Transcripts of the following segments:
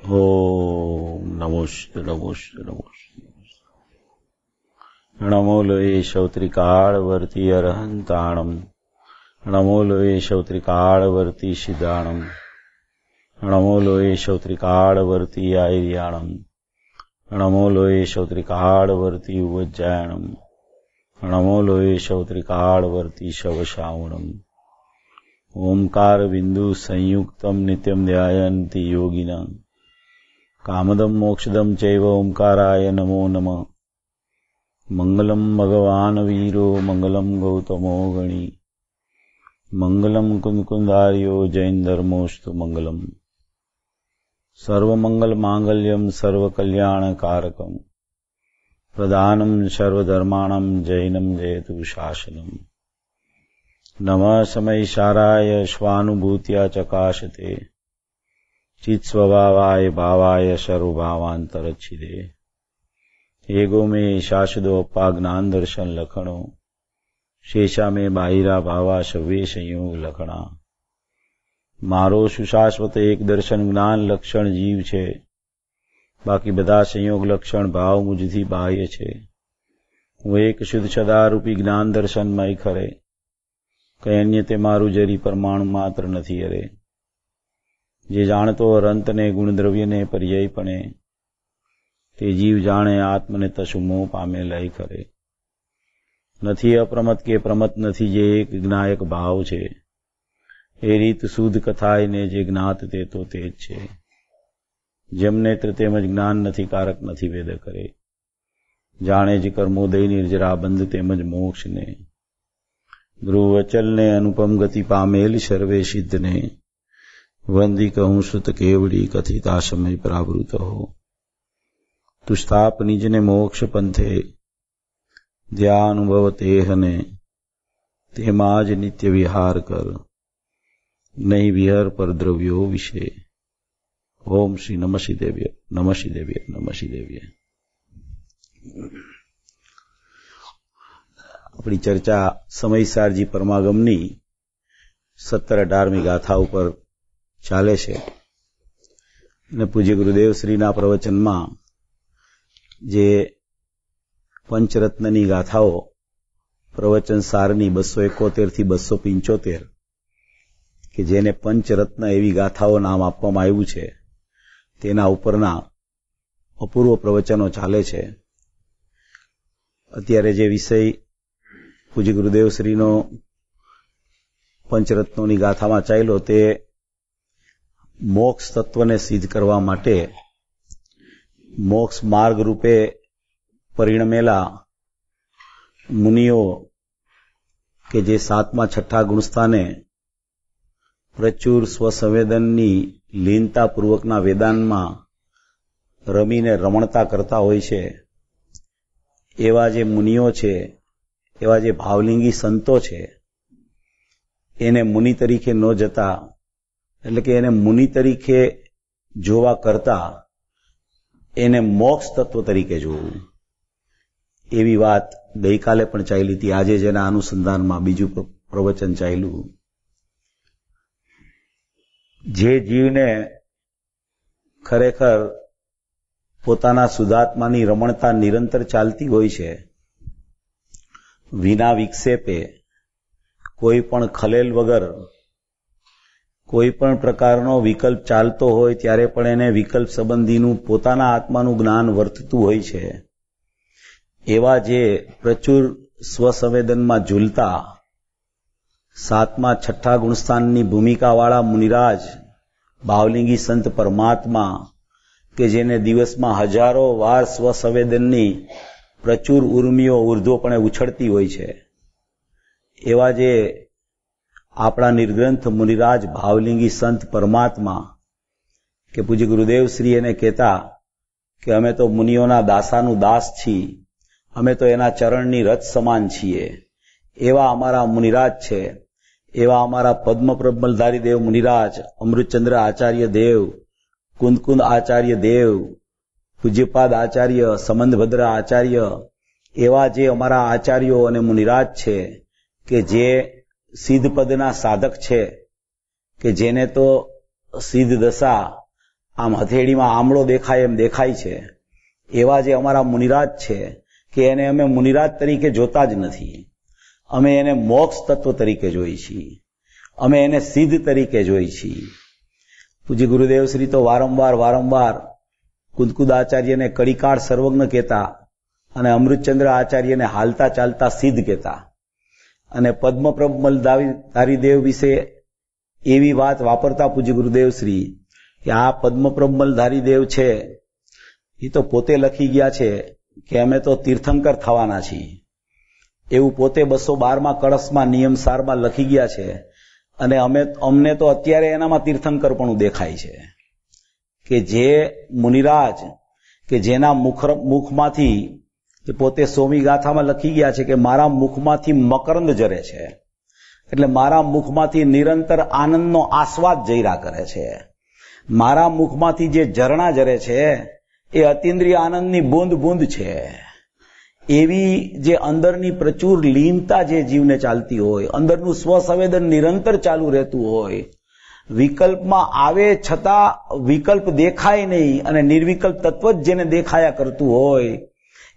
ઓમ નમોસ્તે નમોસ્તે નમોસ્તે. નમો લોય શૌત્રિકાળવર્તી અરહંતાણમ. નમો લોય શૌત્રિકાળવર્તી સિદ્ધાણમ. નમો લોય શૌત્રિકાળવર્તી આયર્યાણમ. નમો લોય શૌત્રિકાળવર્તી ઉવજ્જાયણમ. નમો લોય શૌત્રિકાળવર્તી શવશાવણમ. ઓમકાર બિંદુ સંયુક્તમ નિત્યમ ધ્યાયન્તિ યોગિના. કામદમ મોક્ષદમ ચૈવ ઓમકારાય નમો નમઃ. મંગલમ ભગવાન વીરો મંગલમ ગૌતમો ગણી. મંગલમ કુંદકુંદાર્યો જૈન ધર્મોસ્તુ મંગલમ. સર્વમંગલ માંગલ્યમ સર્વકલ્યાણકારકમ. પ્રધાનમ સર્વધર્માણમ જૈનમ જયતુ શાસનમ. નમઃ સમયસારાય સ્વાનુભૂત્યા ચકાશતે. ચિત્સ્વભાવાય ભાવાય સર્વભાવાંતરચ્છિદે. એગો મે શાશ્વતો અપ્પા જ્ઞાન દર્શન લખણો. શેષા મે બાહિરા ભાવા સવે સંયોગ લખણા. મારો સુશાશ્વત એક દર્શન જ્ઞાન લક્ષણ જીવ છે. બાકી બધા સંયોગ લક્ષણ ભાવ મુજથી બાહ્ય છે. હું એક શુદ્ધ સદારૂપી જ્ઞાન દર્શનમય ખરે. કઈ અન્ય તે મારું જરી પરમાણુ માત્ર નથી અરે. જે જાણતો અનંતને ગુણદ્રવ્યને પર્યાયપણે. તે જીવ જાણે આત્મને તસુ મોહ પામે લય કરે. નથી અપ્રમત કે પ્રમત નથી જે એક જ્ઞાયક ભાવ છે. એ રીત શુદ્ધ કથાયને જે જ્ઞાત તે તો તે જ છે. જેમ નેત્ર તેમજ જ્ઞાન નથી કારક નથી વેદ કરે. જાણે જ કર્મોદય નિર્જરા બંધ તેમજ મોક્ષને. ધ્રુવ અચલને અનુપમ ગતિ પામેલ સર્વે સિદ્ધને. વંદી કહું સુત કેવડી કથિતા સમય પ્રાવૃત હો. તું સ્થાપ નિજને મોક્ષ પંથે. ધ્યાનુભવ તેહને. તેમાં જ નિત્ય વિહાર કર. નહીં વિહર પર દ્રવ્યો વિશે. ઓમ શ્રી નમઃ દેવ્ય નમઃ દેવ્ય નમઃ દેવ્ય. આપણી ચર્ચા સમયસારજી પરમાગમની 17-18મી ગાથા ઉપર ચાલે છે. અને પૂજ્ય ગુરુદેવ શ્રીના પ્રવચનમાં જે પંચરત્નની ગાથાઓ પ્રવચન સારની 271 થી 275 કે જેને પંચરત્ન એવી ગાથાઓ નામ આપવામાં આવ્યું છે, તેના ઉપરના અપૂર્વ પ્રવચનો ચાલે છે. અત્યારે જે વિષય પૂજ્ય ગુરુદેવ શ્રીનો પંચરત્નોની ગાથામાં ચાલ્યો તે મોક્ષ તત્વને સિદ્ધ કરવા માટે મોક્ષ માર્ગ રૂપે પરિણમેલા મુનિઓ કે જે 7મા 6ઠા ગુણસ્થાને પ્રચુર સ્વસંવેદનની લીનતાપૂર્વકના વેદાંતમાં રમીને રમણતા કરતા હોય છે, એવા જે મુનિઓ છે, એવા જે ભાવલિંગી સંતો છે, એને મુનિ તરીકે ન જતા, એટલે કે એને મુનિ તરીકે જોવા કરતા એને મોક્ષ તત્વ તરીકે જોવું, એવી વાત ગઈકાલે પણ ચાલી હતી. આજે જેના અનુસંધાનમાં બીજું પ્રવચન ચાલ્યું. જે જીવને ખરેખર પોતાના શુદ્ધાત્માની રમણતા નિરંતર ચાલતી હોય છે, વિના વિક્ષેપે, કોઈ પણ ખલેલ વગર, કોઈ પણ પ્રકારનો વિકલ્પ ચાલતો હોય ત્યારે પણ એને વિકલ્પ સંબંધીનું પોતાના આત્માનું જ્ઞાન વર્તતું હોય છે, એવા જે પ્રચુર સ્વસંવેદનમાં ઝૂલતા 7મા 6ઠા ગુણસ્થાનની ભૂમિકાવાળા મુનિરાજ ભાવલિંગી સંત પરમાત્મા કે જેને દિવસમાં હજારો વાર સ્વસંવેદનની પ્રચુર ઉર્મિઓ ઉર્ધ્વપણે ઉછળતી હોય છે, એવા જે આપણા નિર્ગ્રંથ મુનિરાજ ભાવલિંગી સંત પરમાત્મા કે પૂજ્ય ગુરુદેવ શ્રી એને કહેતા કે અમે તો મુનિઓના દાસાનું દાસ છીએ, અમે તો એના ચરણની રથ સમાન છીએ, એવા અમારા મુનિરાજ છે. એવા અમારા પદ્મ પ્રબલધારી દેવ મુનિરાજ અમૃતચંદ્ર આચાર્ય દેવ, કુંદકુંદ આચાર્ય દેવ, પૂજ્યપાદ આચાર્ય, સમંતભદ્ર આચાર્ય, એવા જે અમારા આચાર્યો અને મુનિરાજ છે કે જે સિદ્ધ પદના સાધક છે, કે જેને તો સિદ્ધ દશા આમ હથેળીમાં આમળો દેખાય એમ દેખાય છે, એવા જે અમારા મુનિરાજ છે કે એને અમે મુનિરાજ તરીકે જોતા જ નથી. અમે એને મોક્ષ તત્વ તરીકે જોઈ છીએ, અમે એને સિદ્ધ તરીકે જોઈ છીએ. પૂજ્ય ગુરુદેવ શ્રી તો વારંવાર કુદકુદ આચાર્યને કડીકાળ સર્વજ્ઞ કહેતા અને અમૃતચંદ્ર આચાર્યને હાલતા ચાલતા સિદ્ધ કહેતા, અને પદ્મપ્રભ મલધારી દેવ વિશે એવી વાત વાપરતા પૂજ્ય ગુરુદેવ શ્રી કે આ પદ્મપ્રભ મલધારી દેવ છે એ તો પોતે લખી ગયા છે કે અમે તો તીર્થંકર થવાના છીએ, એવું પોતે 212માં કળશમાં નિયમસારમાં લખી ગયા છે. અને અમને તો અત્યારે એનામાં તીર્થંકરપણું દેખાય છે કે જે મુનિરાજ કે જેના મુખમાંથી પોતે સોમી ગાથામાં લખી ગયા છે કે મારા મુખમાંથી મકરંદ જરે છે, એટલે મારા મુખમાંથી નિરંતર આનંદનો આસ્વાદ જયરા કરે છે. મારા મુખમાંથી જે ઝરણા જરે છે એ અતિન્દ્રિય આનંદની બૂંદ બૂંદ છે. એવી જે અંદરની પ્રચુર લીનતા જે જીવને ચાલતી હોય, અંદરનું સ્વસંવેદન નિરંતર ચાલુ રહેતું હોય, વિકલ્પમાં આવે છતાં વિકલ્પ દેખાય નહીં અને નિર્વિકલ્પ તત્વ જ જેને દેખાયા કરતું હોય,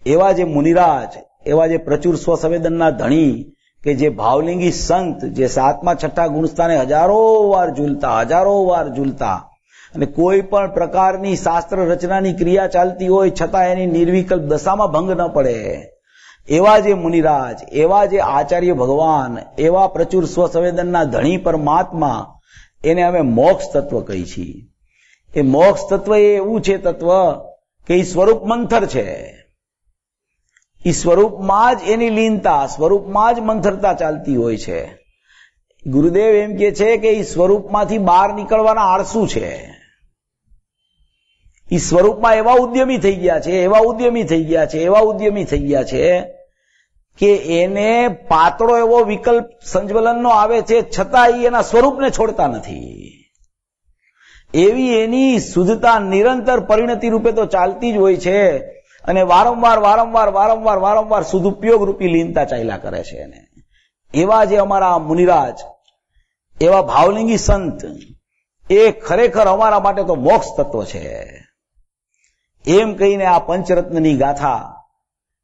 એવા જે મુનિરાજ, એવા જે પ્રચુર સ્વસંવેદનના ધણી કે જે ભાવલિંગી સંત, જે 7મા 6ઠા ગુણસ્થાને હજારો વાર ઝૂલતા અને કોઈ પણ પ્રકારની શાસ્ત્ર રચનાની ક્રિયા ચાલતી હોય છતાં એની નિર્વિકલ્પ દશામાં ભંગ ન પડે, એવા જે મુનિરાજ, એવા જે આચાર્ય ભગવાન, એવા પ્રચુર સ્વસંવેદનના ધણી પરમાત્મા, એને અમે મોક્ષ તત્વ કહી છીએ. એ મોક્ષ તત્વ એ એવું છે તત્વ કે એ સ્વરૂપ મંથર છે. એ સ્વરૂપમાં જ એની લીનતા, સ્વરૂપમાં જ મંથરતા ચાલતી હોય છે. ગુરુદેવ એમ કે છે કે એ સ્વરૂપમાંથી બહાર નીકળવાના આળસુ છે. એ સ્વરૂપમાં એવા ઉદ્યમી થઈ ગયા છે કે એને પાતળો એવો વિકલ્પ સંજ્વલનનો આવે છે છતાં એના સ્વરૂપને છોડતા નથી. એવી એની શુદ્ધતા નિરંતર પરિણતિ રૂપે તો ચાલતી જ હોય છે અને વારંવાર સદુપયોગ રૂપી લીનતા ચાલ્યા કરે છે. એવા જે અમારા મુનિરાજ, એવા ભાવલિંગી સંત, એ ખરેખર અમારા માટે તો મોક્ષ તત્વ છે. એમ કહીને આ પંચરત્નની ગાથા,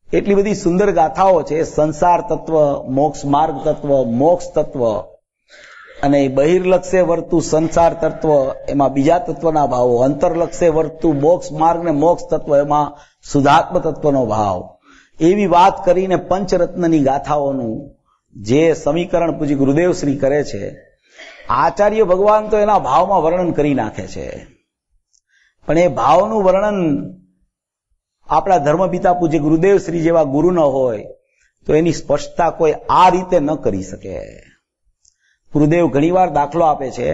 એટલી બધી સુંદર ગાથાઓ છે. સંસાર તત્વ, મોક્ષ માર્ગ તત્વ, મોક્ષ તત્વ અને બહિર્લક્ષે વર્તું સંસાર તત્વ, એમાં બીજા તત્વના ભાવો, અંતરલક્ષે વર્તું મોક્ષ માર્ગ ને મોક્ષ તત્વ, એમાં શુદ્ધાત્મ તત્વનો ભાવ. એવી વાત કરીને પંચરત્નની ગાથાઓનું જે સમીકરણ પૂજ્ય ગુરુદેવ શ્રી કરે છે, આચાર્ય ભગવાન તો એના ભાવમાં વર્ણન કરી નાખે છે. પણ એ ભાવનું વર્ણન આપણા ધર્મપિતા પૂજ્ય ગુરુદેવ શ્રી જેવા ગુરુ ન હોય તો એની સ્પષ્ટતા કોઈ આ રીતે ન કરી શકે. ગુરુદેવ ઘણીવાર દાખલો આપે છે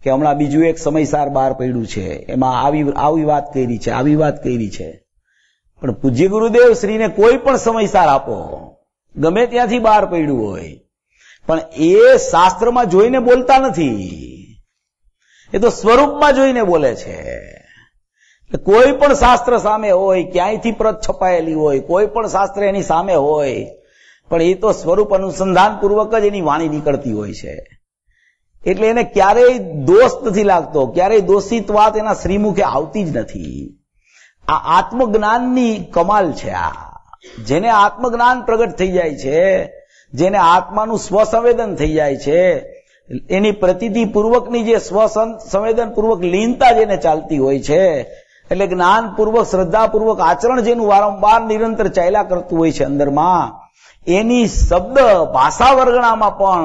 કે હમણાં બીજું એક સમયસાર બહાર પડ્યું છે, એમાં આવી વાત કરી છે, આવી વાત કરી છે. પણ પૂજ્ય ગુરુદેવ શ્રીને કોઈ પણ સમયસાર આપો, ગમે ત્યાંથી બહાર પડ્યું હોય, પણ એ શાસ્ત્રમાં જોઈને બોલતા નથી, એ તો સ્વરૂપમાં જોઈને બોલે છે. કોઈ પણ શાસ્ત્ર સામે હોય, ક્યાંયથી પ્રત છપાયેલી હોય, કોઈ પણ શાસ્ત્ર એની સામે હોય, પણ એ તો સ્વરૂપ અનુસંધાન પૂર્વક જ એની વાણી નીકળતી હોય છે. એટલે એને ક્યારેય દોષ નથી લાગતો, ક્યારેય દોષિત વાત એના શ્રીમુખે આવતી જ નથી. આ આત્મજ્ઞાનની કમાલ છે. આ જેને આત્મજ્ઞાન પ્રગટ થઈ જાય છે, જેને આત્માનું સ્વસંવેદન થઈ જાય છે, એની પ્રતીતિ પૂર્વકની જે સ્વસંવેદન પૂર્વક લીનતા જેને ચાલતી હોય છે, એટલે જ્ઞાનપૂર્વક, શ્રદ્ધાપૂર્વક આચરણ જેનું વારંવાર નિરંતર ચાલ્યા કરતું હોય છે અંદરમાં, એની શબ્દ ભાષા વર્ગણામાં પણ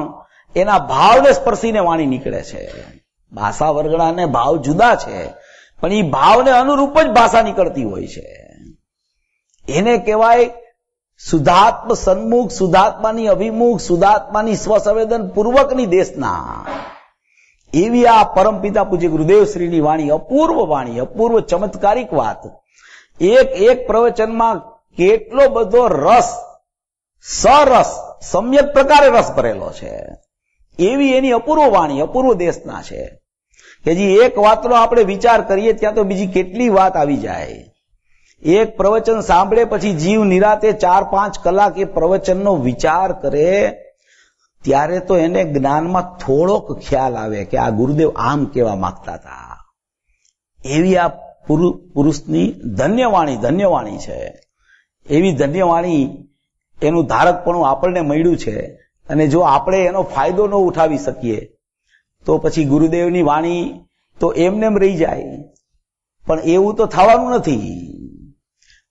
એના ભાવને સ્પર્શીને વાણી નીકળે છે. ભાષા વર્ગણા ને ભાવ જુદા છે, પણ એ ભાવને અનુરૂપ જ ભાષા નીકળતી હોય છે. એને કહેવાય શુદ્ધાત્મ સન્મુખ, શુદ્ધાત્માની અભિમુખ, શુદ્ધાત્માની સ્વસંવેદન પૂર્વકની દેશના. એવી આ પરમપિતા પૂજ્ય ગુરુદેવ શ્રીની વાણી, અપૂર્વ ચમત્કારિક વાત. એક પ્રવચનમાં કેટલો બધો રસ, સરસ, સમ્યક પ્રકારે રસ ભરેલો છે. એવી એની અપૂર્વ વાણી, અપૂર્વ દેશના છે કે જે એક વાતનો આપણે વિચાર કરીએ ત્યાં તો બીજી કેટલી વાત આવી જાય. એક પ્રવચન સાંભળે પછી જીવ નિરાતે 4-5 કલાક એ પ્રવચનનો વિચાર કરે ત્યારે તો એને જ્ઞાનમાં થોડોક ખ્યાલ આવે કે આ ગુરુદેવ આમ કહેવા માંગતા હતા. એવી આ પુરુષની ધન્યવાણી છે. એવી ધન્યવાણી, એનું ધારકપણું આપણને મળ્યું છે. અને જો આપણે એનો ફાયદો ન ઉઠાવી શકીએ તો પછી ગુરુદેવની વાણી તો એમનેમ રહી જાય. પણ એવું તો થવાનું નથી.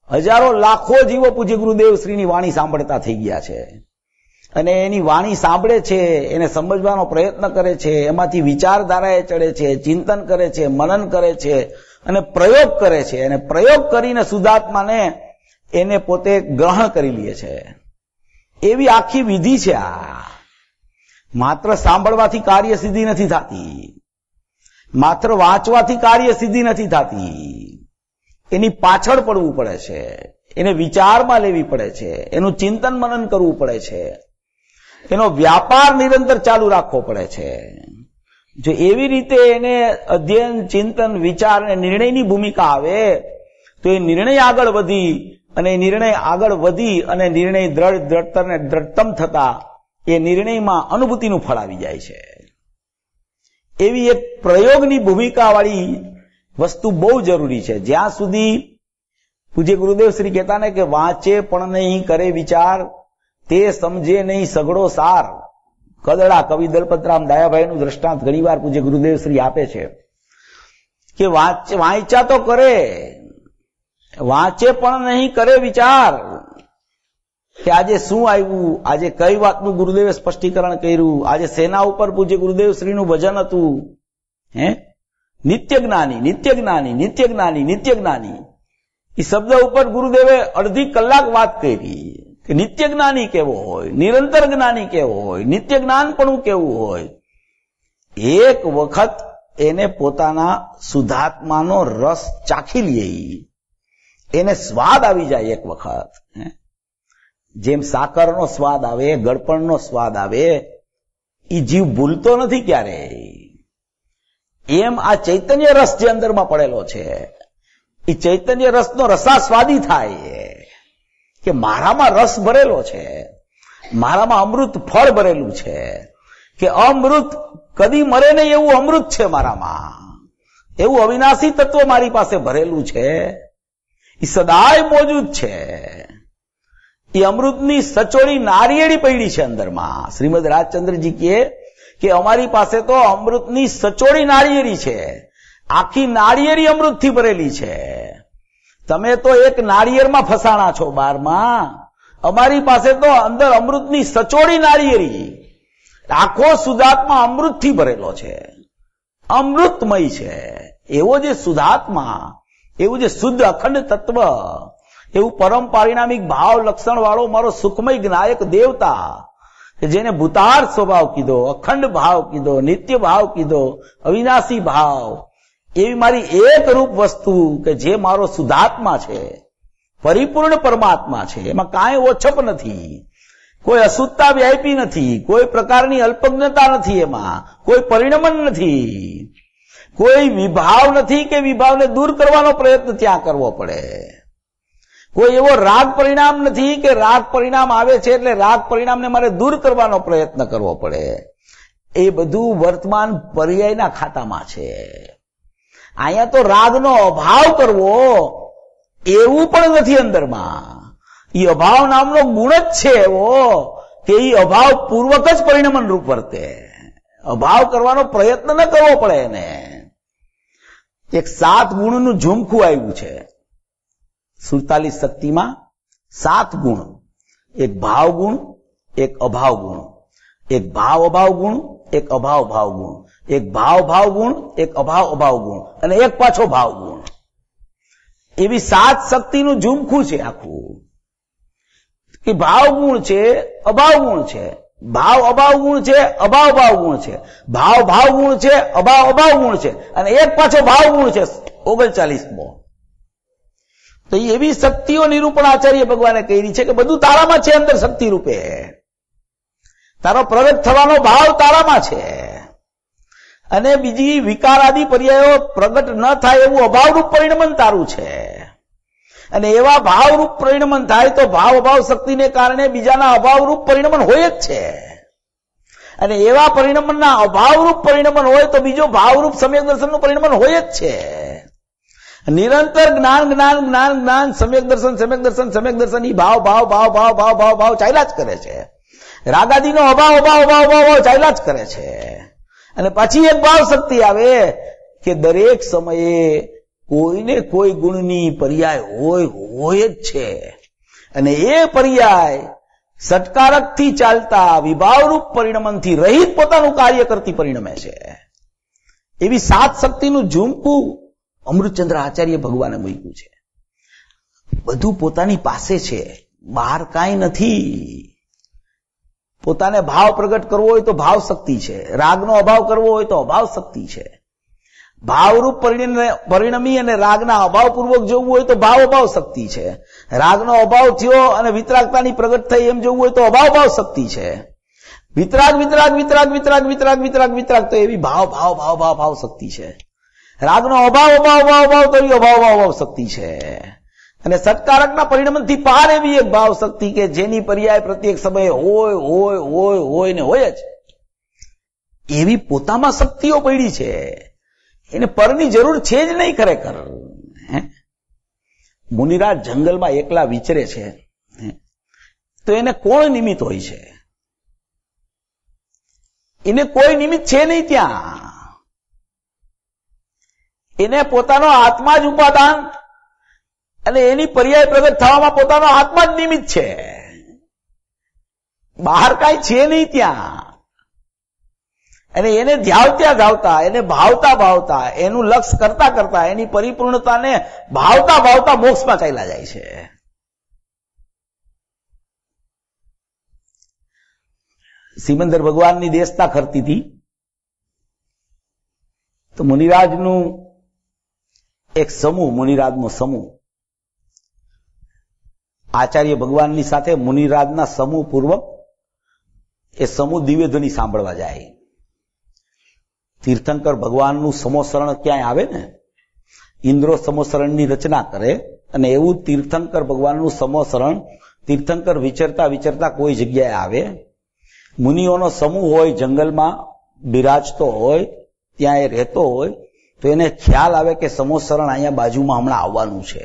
હજારો લાખો જીવો પૂજ્ય ગુરુદેવ શ્રીની વાણી સાંભળતા થઈ ગયા છે, અને એની વાણી સાંભળે છે, એને સમજવાનો પ્રયત્ન કરે છે, એમાંથી વિચારધારાએ ચડે છે, ચિંતન કરે છે, મનન કરે છે અને પ્રયોગ કરે છે. અને પ્રયોગ કરીને શુદ્ધાત્માને એને પોતે ગ્રહણ કરી લે છે. એવી આખી વિધિ છે આ. માત્ર સાંભળવાથી કાર્ય સિદ્ધિ નથી થતી, માત્ર વાંચવાથી કાર્ય સિદ્ધિ નથી થતી. એની પાછળ પડવું પડે છે, એને વિચારમાં લેવી પડે છે, એનું ચિંતન મનન કરવું પડે છે, એનો વ્યાપાર નિરંતર ચાલુ રાખવો પડે છે. જો એવી રીતે એને અધ્યયન, ચિંતન, વિચાર અને નિર્ણયની ભૂમિકા આવે તો એ નિર્ણય આગળ વધી અને નિર્ણય દ્રઢતર ને દ્રઢતમ થતા એ નિર્ણયમાં અનુભૂતિનું ફળ આવી જાય છે. એવી એક પ્રયોગની ભૂમિકા વાળી વસ્તુ બહુ જરૂરી છે. જ્યાં સુધી પૂજ્ય ગુરુદેવ શ્રી કહેતા ને કે વાંચે પણ નહીં કરે વિચાર, તે સમજે નહીં સગડો સાર. કદડા કવિ દલપતરામ ડાયાભાઈનું દ્રષ્ટાંત ઘણીવાર પૂજ્ય ગુરુદેવ શ્રી આપે છે કે વાંચા તો કરે, વાંચે પણ નહીં કરે વિચાર કે આજે શું આવ્યું, આજે કઈ વાતનું ગુરુદેવે સ્પષ્ટીકરણ કર્યું, આજે સેના ઉપર પૂજ્ય ગુરુદેવ શ્રીનું ભજન હતું. નિત્ય જ્ઞાની, નિત્ય જ્ઞાની, નિત્ય જ્ઞાની, નિત્ય જ્ઞાની. એ શબ્દ ઉપર ગુરુદેવે અડધી કલાક વાત કરી કે નિત્ય જ્ઞાની કેવો હોય, નિરંતર જ્ઞાની કેવો હોય, નિત્ય જ્ઞાનપણું કેવું હોય. એક વખત એને પોતાના શુદ્ધાત્માનો રસ ચાખી લે, એને સ્વાદ આવી જાય એક વખત. જેમ સાકરનો સ્વાદ આવે, ગળપણનો સ્વાદ આવે, એ જીવ ભૂલતો નથી ક્યારેય. એમ આ ચૈતન્ય રસ જે અંદરમાં પડેલો છે, એ ચૈતન્ય રસનો રસાસ્વાદી થાય કે મારામાં રસ ભરેલો છે, મારામાં અમૃત ફળ ભરેલું છે, કે અમૃત કદી મરે નહીં એવું અમૃત છે મારામાં, એવું અવિનાશી તત્વ મારી પાસે ભરેલું છે, એ સદાય મોજૂદ છે. એ અમૃતની સચોડી નારિયેળી પડી છે અંદરમાં. શ્રીમદ રાજચંદ્રજી કહે કે અમારી પાસે તો અમૃતની સચોડી નાળિયેરી છે, આખી નાળિયેરી અમૃતથી ભરેલી છે. તમે તો એક નાળિયેરમાં ફસાણા છો બારમાં, અમારી પાસે તો અંદર અમૃતની સચોડી નાળિયેરી, આખો શુદ્ધાત્મા અમૃતથી ભરેલો છે, અમૃતમય છે. એવો જે શુદ્ધાત્મા, એવું જે શુદ્ધ અખંડ તત્વ, એવું પરમ પારિણામિક ભાવ લક્ષણ વાળો મારો સુખમય જ્ઞાયક દેવતા, જેને ભૂતાર સ્વભાવ કીધો, અખંડ ભાવ કીધો, નિત્ય ભાવ કીધો, અવિનાશી ભાવ, એવી મારી એક રૂપ વસ્તુ કે જે મારો શુદ્ધાત્મા છે, પરિપૂર્ણ પરમાત્મા છે. એમાં કાંઈ ઓછપ નથી, કોઈ અશુદ્ધતા વ્યાપી નથી, કોઈ પ્રકારની અલ્પજ્ઞતા નથી, એમાં કોઈ પરિણમન નથી, કોઈ વિભાવ નથી કે વિભાવને દૂર કરવાનો પ્રયત્ન ત્યાં કરવો પડે, કોઈ એવો રાગ પરિણામ નથી કે રાગ પરિણામ આવે છે એટલે રાગ પરિણામને મારે દૂર કરવાનો પ્રયત્ન કરવો પડે. એ બધું વર્તમાન પર્યાયના ખાતામાં છે. અહીંયા તો રાગનો અભાવ કરવો એવું પણ નથી અંદરમાં. એ અભાવ નામનો ગુણ જ છે એવો કે એ અભાવ પૂર્વક જ પરિણમન રૂપ વર્તે. અભાવ કરવાનો પ્રયત્ન ન કરવો પડે એને. એક 7 ગુણનું ઝુમખું આવ્યું છે 47 શક્તિમાં. 7 ગુણ, એક ભાવ ગુણ, એક અભાવ ગુણ, એક ભાવ અભાવ ગુણ, એક અભાવ ભાવ ગુણ, એક ભાવ ભાવ ગુણ, એક અભાવ અભાવ ગુણ અને એક પાછો ભાવ ગુણ. એવી 7 શક્તિનું ઝુમખું છે આખું. કે ભાવ ગુણ છે, અભાવ ગુણ છે, ભાવ અભાવ ગુણ છે, અભાવ ભાવ ગુણ છે, ભાવ ભાવ ગુણ છે, અભાવ અભાવ ગુણ છે અને એક પાછો ભાવ ગુણ છે 39મો. તો એવી શક્તિઓ નિરૂપણ આચાર્ય ભગવાને કહી છે કે બધું તારામાં છે, અંદર શક્તિ રૂપે. તારો પ્રગટ થવાનો ભાવ તારામાં છે અને બીજી વિકારાદિ પર્યાયો પ્રગટ ન થાય એવું અભાવરૂપ પરિણમન તારું છે. અને એવા ભાવરૂપ પરિણમન થાય તો ભાવ અભાવ શક્તિને કારણે બીજાના અભાવરૂપ પરિણમન હોય જ છે. અને એવા પરિણમનના અભાવરૂપ પરિણમન હોય તો બીજો ભાવરૂપ સમ્યક દર્શનનું પરિણમન હોય જ છે. નિરંતર જ્ઞાન જ્ઞાન જ્ઞાન જ્ઞાન, સમ્યક દર્શન સમ્યક દર્શન સમ્યક દર્શન, ઈ ભાવ ભાવ ભાવ ભાવ ભાવ ભાવ ભાવ ચાલ્યા જ કરે છે. રાગાદીનો અભાવ અભાવ અભાવ અભાવ ચાલ્યા જ કરે છે. અને પછી એક ભાવ શક્તિ આવે કે દરેક સમયે કોઈને કોઈ ગુણની પર્યાય હોય જ છે. અને એ પર્યાય સટકારકથી ચાલતા વિભાવરૂપ પરિણમનથી રહિત પોતાનું કાર્ય કરતી પરિણમે છે. એવી સાત શક્તિનું ઝુમકું અમૃતચંદ્ર આચાર્ય ભગવાને મૂક્યું છે. બધું પોતાની પાસે છે, બહાર કાંઈ નથી. પોતાને ભાવ પ્રગટ કરવો હોય તો ભાવ શક્તિ છે, રાગનો અભાવ કરવો હોય તો અભાવ શક્તિ છે, ભાવરૂપ પરિણમી અને રાગના અભાવપૂર્વક જોવું હોય તો ભાવ અભાવ શક્તિ છે, રાગનો અભાવ થયો અને વિતરાગતાની પ્રગટ થઈ એમ જોવું હોય તો અભાવ ભાવ શક્તિ છે, વિતરાગ વિતરાગ વિતરાગ વિતરાગ વિતરાગ વિતરાગ વિતરાગ તો એવી ભાવ ભાવ ભાવ ભાવ ભાવ શક્તિ છે. રાગનો અભાવ અભાવ અભાવ અભાવ તો એવી અભાવ ભાવ ભાવ શક્તિ છે. અને સત્કારકના પરિણમનથી પાર એવી એક ભાવ શક્તિ કે જેની પર્યાય પ્રત્યેક સમયે હોય હોય હોય હોય ને હોય જ. એવી પોતામાં શક્તિઓ પડી છે, એને પરની જરૂર છે જ નહીં ખરેખર. મુનિરાજ જંગલમાં એકલા વિચરે છે તો એને કોણ નિમિત્ત હોય છે? એને કોઈ નિમિત્ત છે નહીં ત્યાં. એને પોતાનો આત્મા જ ઉપાદાન અને એની પર્યાય પ્રગટ થવામાં પોતાનો આત્મા જ નિમિત્ત છે. બહાર કાંઈ છે નહીં ત્યાં. અને એને ધ્યાવતા ધાવતા, એને ભાવતા ભાવતા, એનું લક્ષ્ય કરતા કરતા, એની પરિપૂર્ણતાને ભાવતા ભાવતા મોક્ષમાં ચાલ્યા જાય છે. સિમંદર ભગવાનની દેશતા કરતી હતી તો મુનિરાજનું એક સમૂહ, મુનિરાજનો સમૂહ આચાર્ય ભગવાનની સાથે મુનિરાજના સમૂહ પૂર્વક એ સમૂહ દિવ્ય ધ્વનિ સાંભળવા જાય. તીર્થંકર ભગવાનનું સમોસરણ ક્યાંય આવે ને, ઇન્દ્રો સમોસરણની રચના કરે અને એવું તીર્થંકર ભગવાનનું સમોસરણ તીર્થંકર વિચરતા વિચરતા કોઈ જગ્યાએ આવે, મુનિઓનો સમૂહ હોય, જંગલમાં બિરાજતો હોય, ત્યાં એ રહેતો હોય તો એને ખ્યાલ આવે કે સમોસરણ અહીંયા બાજુમાં હમણાં આવવાનું છે.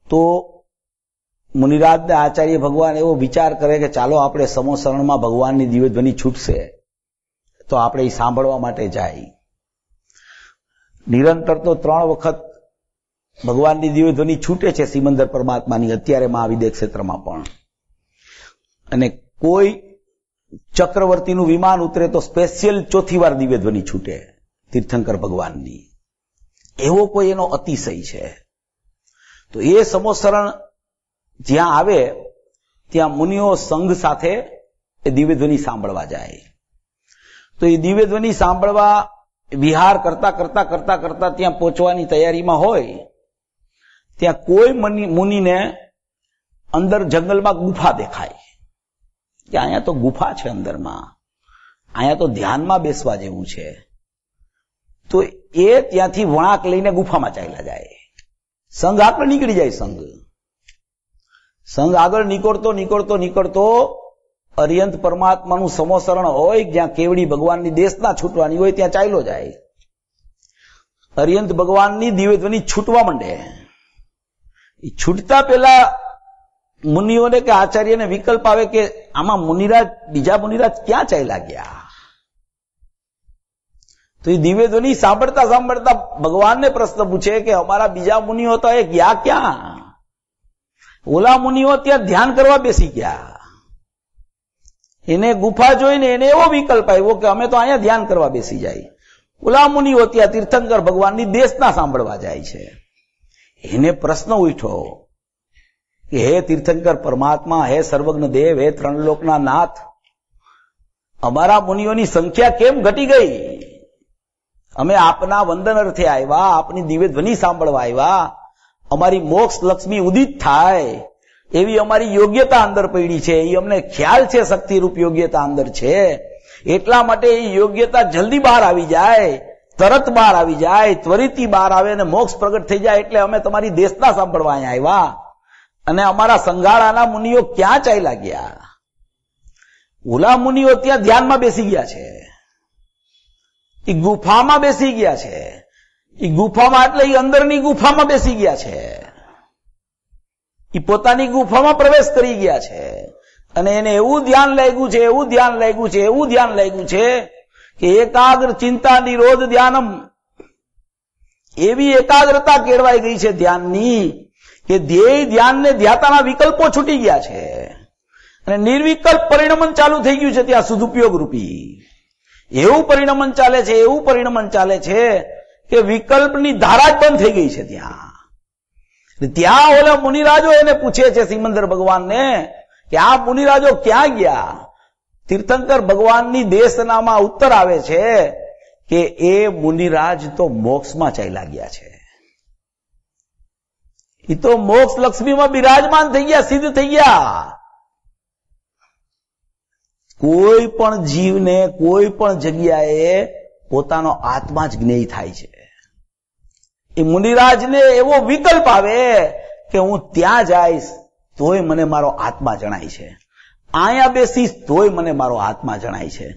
તો મુનિરાજને આચાર્ય ભગવાન એવો વિચાર કરે કે ચાલો આપણે સમોસરણમાં ભગવાનની દિવ્ય ધ્વનિ છૂટશે તો આપણે એ સાંભળવા માટે જાય. નિરંતર તો 3 વખત ભગવાનની દિવ્ય ધ્વનિ છૂટે છે સિમંદર પરમાત્માની, અત્યારે મહાવિદ્ય ક્ષેત્રમાં પણ. અને કોઈ ચક્રવર્તીનું વિમાન ઉતરે તો સ્પેશિયલ 4થી વાર દિવ્ય ધ્વનિ છૂટે તીર્થંકર ભગવાનની. એવો કોઈ એનો અતિશય છે. તો એ સમોસરણ જ્યાં આવે ત્યાં મુનિઓ સંઘ સાથે એ દિવ્ય ધ્વનિ સાંભળવા જાય. તો એ દિવ્ય ધ્વનિ સાંભળવા વિહાર કરતા કરતા કરતા કરતા ત્યાં પહોંચવાની તૈયારીમાં હોય ત્યાં કોઈ મુનિને અંદર જંગલમાં ગુફા દેખાય કે અહીંયા તો ગુફા છે અંદરમાં, અહીંયા તો ધ્યાનમાં બેસવા જેવું છે. તો એ ત્યાંથી વળાંક લઈને ગુફામાં ચાલ્યા જાય. સંઘ આગળ નીકળી જાય. સંઘ આગળ નીકળતો નીકળતો નીકળતો અરિયંત પરમાત્માનું સમોસરણ હોય જ્યાં કેવડી ભગવાનની દેશના છૂટવાની હોય ત્યાં ચાલ્યો જાય. અરિયંત ભગવાનની દિવ્ય ધ્વનિ છૂટવા માંડે. એ છૂટતા પહેલા મુનિઓને કે આચાર્યને વિકલ્પ આવે કે આમાં મુનિરાજ, બીજા મુનિરાજ ક્યાં ચાલ્યા ગયા? તો એ દિવ્ય ધ્વનિ સાંભળતા સાંભળતા ભગવાનને પ્રશ્ન પૂછે કે અમારા બીજા મુનિઓ તો એ ગયા ક્યાં? ઓલા મુનિઓ ત્યાં ધ્યાન કરવા બેસી ગયા. એને ગુફા જોઈને એને એવો વિકલ્પ આવ્યો કે અમે તો અહીંયા ધ્યાન કરવા બેસી જાય. ઓલા મુનિઓ ત્યાં તીર્થંકર ભગવાનની દેશના સાંભળવા જાય છે. એને પ્રશ્ન ઉઠ્યો કે હે તીર્થંકર પરમાત્મા, હે સર્વજ્ઞ દેવ, હે 3 લોકના નાથ, અમારા મુનિઓની સંખ્યા કેમ ઘટી ગઈ? અમે આપના વંદન અર્થે આવ્યા, આપની દિવ્ય ધ્વનિ સાંભળવા આવ્યા, અમારી મોક્ષ લક્ષ્મી ઉદિત થાય એવી અમારી યોગ્યતા અંદર પડી છે. એ અમને ખ્યાલ છે, શક્તિરૂપ યોગ્યતા અંદર છે. એટલા માટે એ યોગ્યતા જલ્દી બહાર આવી જાય, તરત બહાર આવી જાય, ત્વરિતથી બહાર આવે અને મોક્ષ પ્રગટ થઈ જાય. એટલે અમે તમારી દેશના સાંભળવા અહીંયા આવ્યા. અને અમારા સંગાળાના મુનિઓ ક્યાં ચાલ્યા ગયા? ઓલા મુનિઓ ત્યાં ધ્યાનમાં બેસી ગયા છે, એ ગુફામાં બેસી ગયા છે. એ ગુફામાં એટલે એ અંદરની ગુફામાં બેસી ગયા છે, એ પોતાની ગુફામાં પ્રવેશ કરી ગયા છે અને એને એવું ધ્યાન લાગ્યું છે, એવું ધ્યાન લાગ્યું છે, એવું ધ્યાન લાગ્યું છે કે એકાગ્ર ચિંતા નિરોધ ધ્યાનમ, એવી એકાગ્રતા કેળવાઈ ગઈ છે ધ્યાનની કે ધ્યેય ધ્યાનને ધ્યાતાના વિકલ્પો છૂટી ગયા છે અને નિર્વિકલ્પ પરિણમન ચાલુ થઈ ગયું છે ત્યાં સદુપયોગ રૂપી. એવું પરિણમન ચાલે છે, એવું પરિણમન ચાલે છે કે વિકલ્પની ધારા જ બંધ થઈ ગઈ છે ત્યાં ઓલા મુનિરાજો એને પૂછે છે સિમંદર ભગવાનને કે આ મુનિરાજો ક્યાં ગયા? તીર્થંકર ભગવાનની દેશનામાં ઉત્તર આવે છે કે એ મુનિરાજ તો મોક્ષમાં ચાલ્યા ગયા છે, એ તો મોક્ષ લક્ષ્મીમાં બિરાજમાન થઈ ગયા, સિદ્ધ થઈ ગયા. કોઈ પણ જીવને કોઈ પણ જગ્યાએ પોતાનો આત્મા જ જ્ઞેય થાય છે. એ મુનિરાજને એવો વિકલ્પ આવે કે હું ત્યાં જઈશ તોય મને મારો આત્મા જણાય છે, અહીંયા બેસીશ તોય મને મારો આત્મા જણાય છે,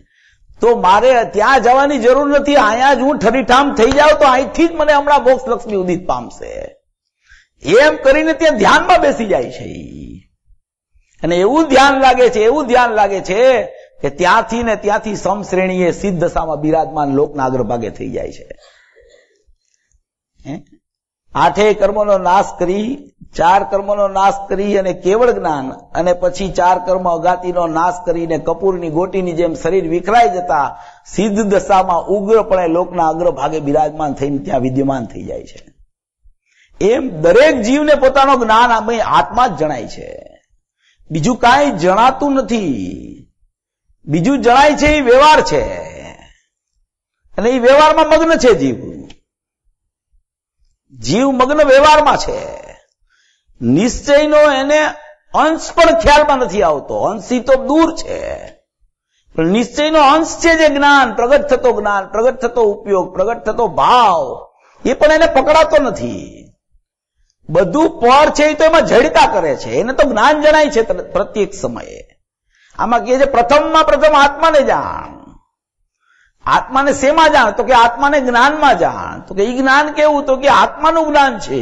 તો મારે ત્યાં જવાની જરૂર નથી, અહીંયા જ હું ઠરીઠામ થઈ જાઉં તો અહીંથી જ મને હમણાં મોક્ષ લક્ષ્મી ઉદિત પામશે, એમ કરીને ત્યાં ધ્યાનમાં બેસી જાય છે. અને એવું ધ્યાન લાગે છે, એવું ધ્યાન લાગે છે કે ત્યાંથી ને ત્યાંથી સમશ્રેણીએ સિદ્ધ દશામાં બિરાજમાન લોકના અગ્રભાગે થઈ જાય છે. આઠેય કર્મોનો નાશ કરી, 4 કર્મોનો નાશ કરી અને કેવળ જ્ઞાન, અને પછી 4 કર્મ અગાતીનો નાશ કરીને કપૂરની ગોટીની જેમ શરીર વિખરાઈ જતા સિદ્ધ દશામાં ઉગ્રપણે લોકના અગ્રભાગે બિરાજમાન થઈને ત્યાં વિદ્યમાન થઈ જાય છે. એમ દરેક જીવને પોતાનો જ્ઞાન આત્મા જ જણાય છે, બીજું કાંઈ જણાતું નથી. બીજું જણાય છે એ વ્યવહાર છે અને એ વ્યવહારમાં મગ્ન છે જીવ મગ્ન વ્યવહારમાં છે. નિશ્ચયનો એને અંશ પણ ખ્યાલમાં નથી આવતો, અંશી તો દૂર છે, પણ નિશ્ચયનો અંશ છે જે જ્ઞાન, પ્રગટ થતો જ્ઞાન, પ્રગટ થતો ઉપયોગ, પ્રગટ થતો ભાવ, એ પણ એને પકડાતો નથી. બધું પર છે એ તો એમાં જડતા કરે છે, એને તો જ્ઞાન જણાય છે પ્રત્યેક સમયે. આમાં કહે છે પ્રથમમાં પ્રથમ આત્માને જાણ. આત્માને શેમાં જાણ? તો કે આત્માને જ્ઞાનમાં જાણ. તો કે એ જ્ઞાન કેવું? તો કે આત્માનું જ્ઞાન છે,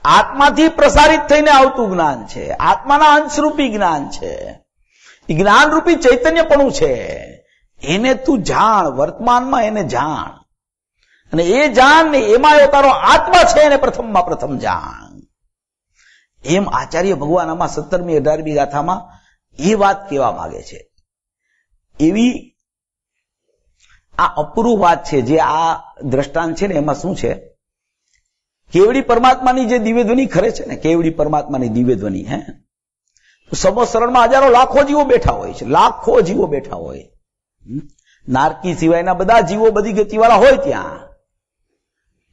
આત્માથી પ્રસારિત થઈને આવતું જ્ઞાન છે, આત્માના અંશરૂપી જ્ઞાન છે, એ જ્ઞાનરૂપી ચૈતન્યપણું છે. એને તું જાણ, વર્તમાનમાં એને જાણ, અને એ જાણ ને એમાં તારો આત્મા છે એને પ્રથમમાં પ્રથમ જાણ. એમ આચાર્ય ભગવાન આમાં 17મી 18મી ગાથામાં એ વાત કહેવા માંગે છે. એવી આ અપૂર્વ વાત છે જે આ દ્રષ્ટાંત છે ને એમાં શું છે, કેવડી પરમાત્માની જે દિવ્ય ધ્વનિ ખરે છે ને, કેવડી પરમાત્માની દિવ્ય ધ્વનિ, સમોસરણમાં હજારો લાખો જીવો બેઠા હોય છે, લાખો જીવો બેઠા હોય, નારકી સિવાયના બધા જીવો બધી ગતિવાળા હોય ત્યાં.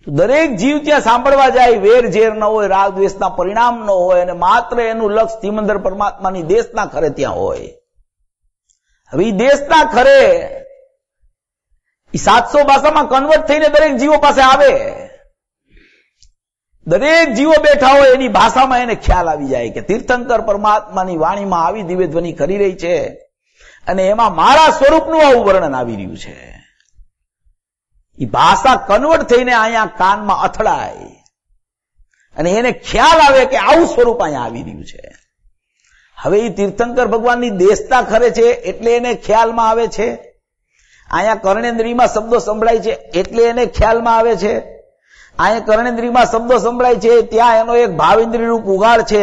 દરેક જીવ ત્યાં સાંભળવા જાય, વેર ઝેર ન હોય, રાગ દ્વેષના પરિણામ ન હોય, અને માત્ર એનું લક્ષ સિમંદર પરમાત્માની દેશના ખરે ત્યાં હોય. હવે એ દેશના ખરે 700 ભાષામાં કન્વર્ટ થઈને દરેક જીવો પાસે આવે, દરેક જીવો બેઠા હોય એની ભાષામાં એને ખ્યાલ આવી જાય કે તીર્થંકર પરમાત્માની વાણીમાં આવી દિવ્ય ધ્વનિ કરી રહી છે અને એમાં મારા સ્વરૂપનું આવું વર્ણન આવી રહ્યું છે. એ ભાષા કન્વર્ટ થઈને અહીંયા કાનમાં અથડાય અને એને ખ્યાલ આવે કે આવું સ્વરૂપ અહીંયા આવી રહ્યું છે. હવે એ તીર્થંકર ભગવાનની દેશતા ખરે છે એટલે એને ખ્યાલમાં આવે છે, અહીંયા કર્ણેન્દ્રિયમાં શબ્દો સંભળાય છે એટલે એને ખ્યાલમાં આવે છે, અહીંયા કર્ણેન્દ્રિયમાં શબ્દો સંભળાય છે ત્યાં એનો એક ભાવેન્દ્રિય રૂપ ઉગાડ છે,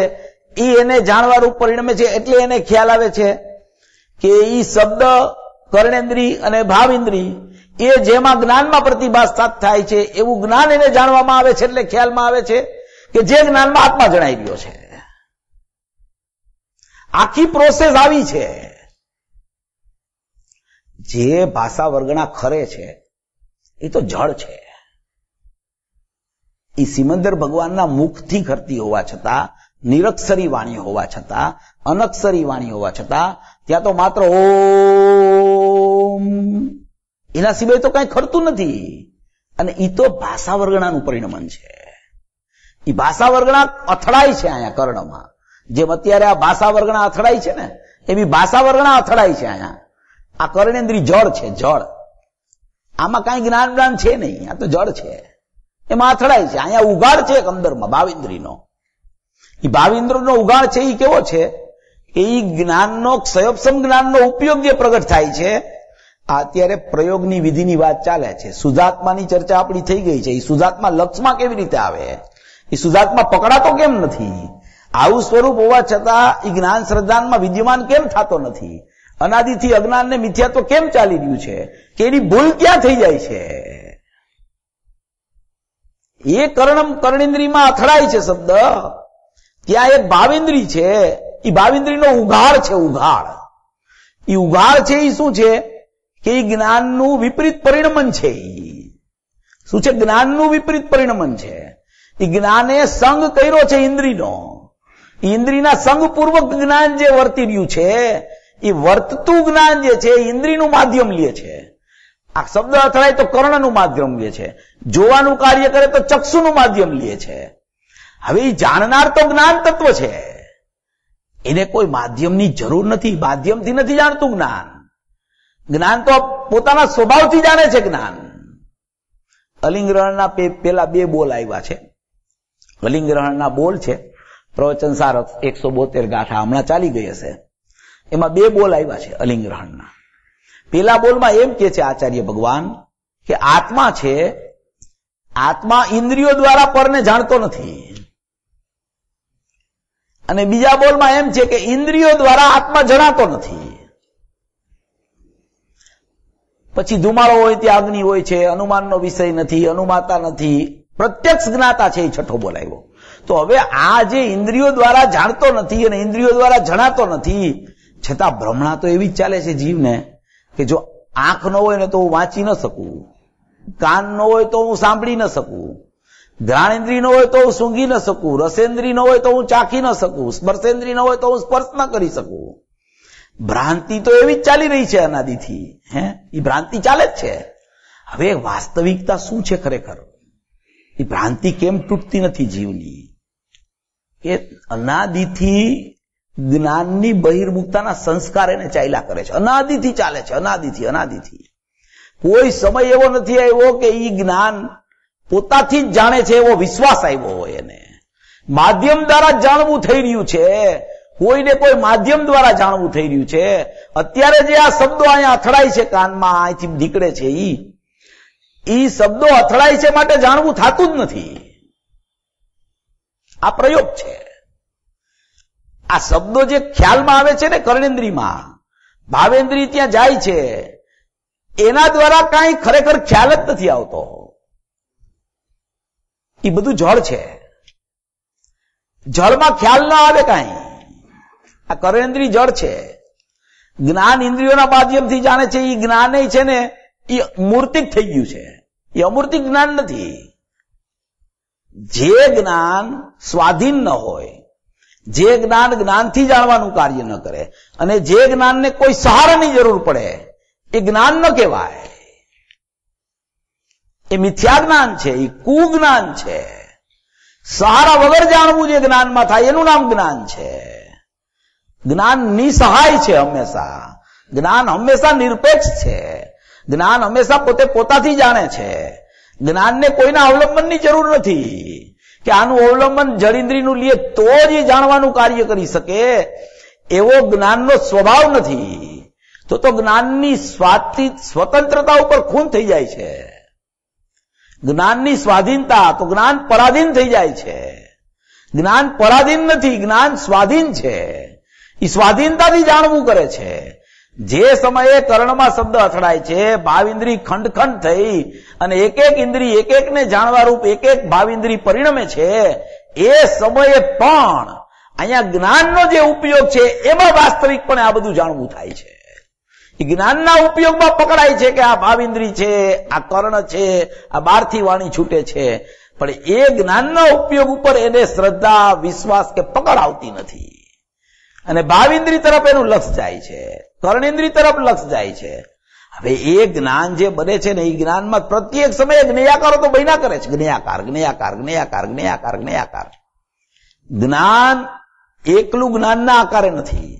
એ એને જાણવા રૂપ પરિણમે છે એટલે એને ખ્યાલ આવે છે કે એ શબ્દ કર્ણેન્દ્રિય અને ભાવેન્દ્રિય એ જેમાં જ્ઞાનમાં પ્રતિભાસ થાય છે એવું જ્ઞાન એને જાણવામાં આવે છે એટલે ખ્યાલમાં આવે છે કે જે જ્ઞાનમાં આત્મા જણાઈ રહ્યો છે. આખી પ્રોસેસ આવી છે. જે ભાષા વર્ગના ખરે છે એ તો જળ છે, એ સિમંદર ભગવાનના મુખથી ખરતી હોવા છતાં, નિરક્ષરી વાણી હોવા છતાં, અનક્ષરી વાણી હોવા છતાં ત્યાં તો માત્ર ઓમ એના સિવાય તો કઈ ખરતું નથી. અને એ તો ભાષા વર્ગણાનું પરિણમન છે. એ ભાષા વર્ગણા અથડાય છે અહીંયા કર્ણમાં, જેમ અત્યારે આ ભાષા વર્ગણા અથડાય છે ને એવી ભાષા વર્ગણા અથડાય છે અહીંયા. આ કર્ણેન્દ્રિય જળ છે, જળ. આમાં કાંઈ જ્ઞાન છે નહીં, આ તો જળ છે, એમાં અથડાય છે. અહીંયા ઉઘાડ છે એક અંદરમાં ભાવિન્દ્રીનો. એ ભાવિન્દ્રનો ઉઘાડ છે એ કેવો છે કે એ જ્ઞાનનો ક્ષયોપસમ જ્ઞાનનો ઉપયોગ જે પ્રગટ થાય છે. આ અત્યારે પ્રયોગની વિધિની વાત ચાલે છે. શુદ્ધાત્માની ચર્ચા આપણી થઈ ગઈ છે. એ શુદ્ધાત્મા લક્ષમાં કેવી રીતે આવે, એ શુદ્ધાત્મા પકડાતો કેમ નથી, આવું સ્વરૂપ હોવા છતાં એ જ્ઞાન શ્રદ્ધાનમાં વિદ્યમાન કેમ થતો નથી, અનાદિથી અજ્ઞાન ને મિથ્યાત્વ કેમ ચાલી રહ્યું છે, કે એની ભૂલ ક્યાં થઈ જાય છે. એ કર્ણેન્દ્રિયમાં અથડાય છે શબ્દ, ત્યાં એક ભાવિન્દ્રી છે, એ ભાવિન્દ્રીનો ઉઘાડ છે. ઉઘાડ, એ ઉઘાડ છે એ શું છે કે એ જ્ઞાનનું વિપરીત પરિણમન છે. શું છે? જ્ઞાનનું વિપરીત પરિણમન છે. એ જ્ઞાને સંગ કર્યો છે ઇન્દ્રિયનો. ઇન્દ્રિયના સંગપૂર્વક જ્ઞાન જે વર્તી રહ્યું છે, એ વર્તતું જ્ઞાન જે છે ઇન્દ્રિયનું માધ્યમ લે છે. આ શબ્દ અથડાય તો કર્ણનું માધ્યમ લે છે, જોવાનું કાર્ય કરે તો ચક્ષુનું માધ્યમ લે છે. હવે એ જાણનાર તો જ્ઞાન તત્વ છે, એને કોઈ માધ્યમની જરૂર નથી, માધ્યમથી નથી જાણતું જ્ઞાન. જ્ઞાન તો પોતાના સ્વભાવથી જાણે છે જ્ઞાન. અલિંગ્રહણના પેલા 2 બોલ આવ્યા છે. અલિંગ્રહણના બોલ છે, પ્રવચન સાર 172 ગાથા હમણાં ચાલી ગઈ હશે, એમાં 2 બોલ આવ્યા છે અલિંગ્રહણના. પેલા બોલમાં એમ કે છે આચાર્ય ભગવાન કે આત્મા છે, આત્મા ઇન્દ્રિયો દ્વારા પરને જાણતો નથી. અને બીજા બોલમાં એમ છે કે ઇન્દ્રિયો દ્વારા આત્મા જણાતો નથી. પછી ધુમાડો હોય ત્યાં અગ્નિ હોય છે, અનુમાનનો વિષય નથી, અનુમાતા નથી, પ્રત્યક્ષ જ્ઞાતા છે. એ છઠ્ઠો બોલ આવ્યો. તો હવે આ જે ઇન્દ્રિયો દ્વારા જાણતો નથી અને ઇન્દ્રિયો દ્વારા જણાતો નથી, છતાં ભ્રમણા તો એવી જ ચાલે છે જીવને કે જો આંખ ન હોય ને તો હું વાંચી ન શકું, કાન ન હોય તો હું સાંભળી ન શકું, ઘ્રાણેન્દ્રિય ન હોય તો હું સૂંઘી ન શકું, રસેન્દ્રિય ન હોય તો હું ચાખી ન શકું, સ્પર્શેન્દ્રિય ન હોય તો હું સ્પર્શ ન કરી શકું. ભ્રાંતિ તો એવી જ ચાલી રહી છે અનાદિથી. એ ભ્રાંતિ ચાલે જ છે. હવે વાસ્તવિકતા શું છે ખરેખર? એ ભ્રાંતિ કેમ તૂટતી નથી જીવની? કે અનાદિથી જ્ઞાનની બહિર્મુખતાના સંસ્કાર એને ચાલ્યા કરે છે, અનાદિથી ચાલે છે, અનાદિથી. કોઈ સમય એવો નથી આવ્યો કે એ જ્ઞાન પોતાથી જ જાણે છે એવો વિશ્વાસ આવ્યો હોય એને. માધ્યમ દ્વારા જાણવું થઈ રહ્યું છે, કોઈને કોઈ માધ્યમ દ્વારા જાણવું થઈ રહ્યું છે. અત્યારે જે આ શબ્દો અહીંયા અથડાય છે કાનમાં, અહીંથી નીકળે છે, એ શબ્દો અથડાય છે માટે જાણવું થતું જ નથી. આ પ્રયોગ છે. આ શબ્દો જે ખ્યાલમાં આવે છે ને કર્ણેન્દ્રિયમાં, ભાવેન્દ્રિય ત્યાં જાય છે, એના દ્વારા કાંઈ ખરેખર ખ્યાલ જ નથી આવતો. એ બધું જળ છે, જળમાં ખ્યાલ ન આવે કાંઈ. આ કર્ણેન્દ્રિય જળ છે. જ્ઞાન ઇન્દ્રિયોના માધ્યમથી જાણે છે, એ જ્ઞાન છે ને એ મૂર્તિક થઈ ગયું છે, એ અમૂર્તિક જ્ઞાન નથી. જે જ્ઞાન સ્વાધીન ન હોય, જે જ્ઞાન જ્ઞાનથી જાણવાનું કાર્ય ન કરે, અને જે જ્ઞાનને કોઈ સહારાની જરૂર પડે, એ જ્ઞાન ન કહેવાય. એ મિથ્યા જ્ઞાન છે, એ કુજ્ઞાન છે. સહારા વગર જાણવું જે જ્ઞાનમાં થાય એનું નામ જ્ઞાન છે. જ્ઞાન નિસહાય છે હંમેશા. જ્ઞાન હંમેશા નિરપેક્ષ છે. જ્ઞાન હંમેશા પોતે પોતાથી જાણે છે. જ્ઞાનને કોઈના અવલંબનની જરૂર નથી કે આનું અવલંબન જળિન્દ્રિયનું લે તો જ એ જાણવાનું કાર્ય કરી શકે, એવો જ્ઞાનનો સ્વભાવ નથી. તો જ્ઞાનની સ્વતંત્રતા ઉપર ખૂન થઈ જાય છે. જ્ઞાનની સ્વાધીનતા તો જ્ઞાન પરાધીન થઈ જાય છે. જ્ઞાન પરાધીન નથી, જ્ઞાન સ્વાધીન છે. એ સ્વાધીનતાથી જાણવું કરે છે. જે સમયે કર્ણમાં શબ્દ અથડાય છે, ભાવિન્દ્રિય ખંડ થઈ અને એક એક ઇન્દ્રિય એક એકને જાણવા રૂપ એક એક ભાવિન્દ્રિય પરિણમે છે, એ સમયે પણ અહીંયા જ્ઞાનનો જે ઉપયોગ છે એમાં વાસ્તવિકપણે આ બધું જાણવું થાય છે. એ જ્ઞાનના ઉપયોગમાં પકડાય છે કે આ ભાવિન્દ્રિય છે, આ કર્ણ છે, આ બહારથી વાણી છૂટે છે, પણ એ જ્ઞાનના ઉપયોગ ઉપર એને શ્રદ્ધા, વિશ્વાસ કે પકડ આવતી નથી. અને ભાવિન્દ્રિય તરફ એનું લક્ષ જાય છે, કર્ણેન્દ્રિય તરફ લક્ષ જાય છે. હવે એ જ્ઞાન જે બને છે ને, એ જ્ઞાનમાં પ્રત્યેક સમયે જ્ઞેયાકારો તો બન્યા કરે છે. જ્ઞેયાકાર. જ્ઞાન એકલું જ્ઞાનના આકારે નથી,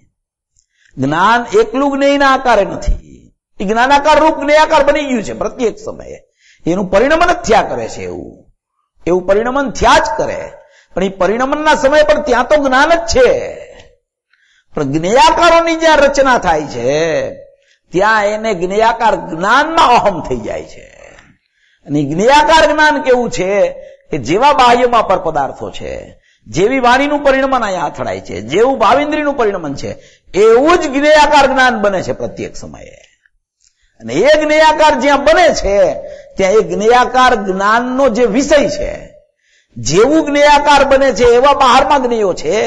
જ્ઞાન એકલું જ્ઞેયના આકારે નથી. એ જ્ઞાનાકાર રૂપ જ્ઞેયાકાર બની ગયું છે પ્રત્યેક સમયે. એનું પરિણમન જ થયા કરે છે. એવું પરિણમન થયા જ કરે. પણ એ પરિણમનના સમય પર ત્યાં તો જ્ઞાન જ છે. પણ જ્ઞેયાકારોની જ્યાં રચના થાય છે ત્યાં એને જ્ઞેયાકાર જ્ઞાનમાં અહમ થઈ જાય છે. અને જ્ઞેયાકાર જ્ઞાન કેવું છે કે જેવા બાહ્યમાં પર પદાર્થો છે, જેવી વાણીનું પરિણમન અહીંયા અથડાય છે, જેવું ભાવેન્દ્રિયનું પરિણમન છે, એવું જ જ્ઞેયાકાર જ્ઞાન બને છે પ્રત્યેક સમયે. અને એ જ્ઞેયાકાર જ્યાં બને છે ત્યાં એ જ્ઞેયાકાર જ્ઞાનનો જે વિષય છે, જેવું જ્ઞેયાકાર બને છે એવા બહારમાં જ્ઞેયો છે,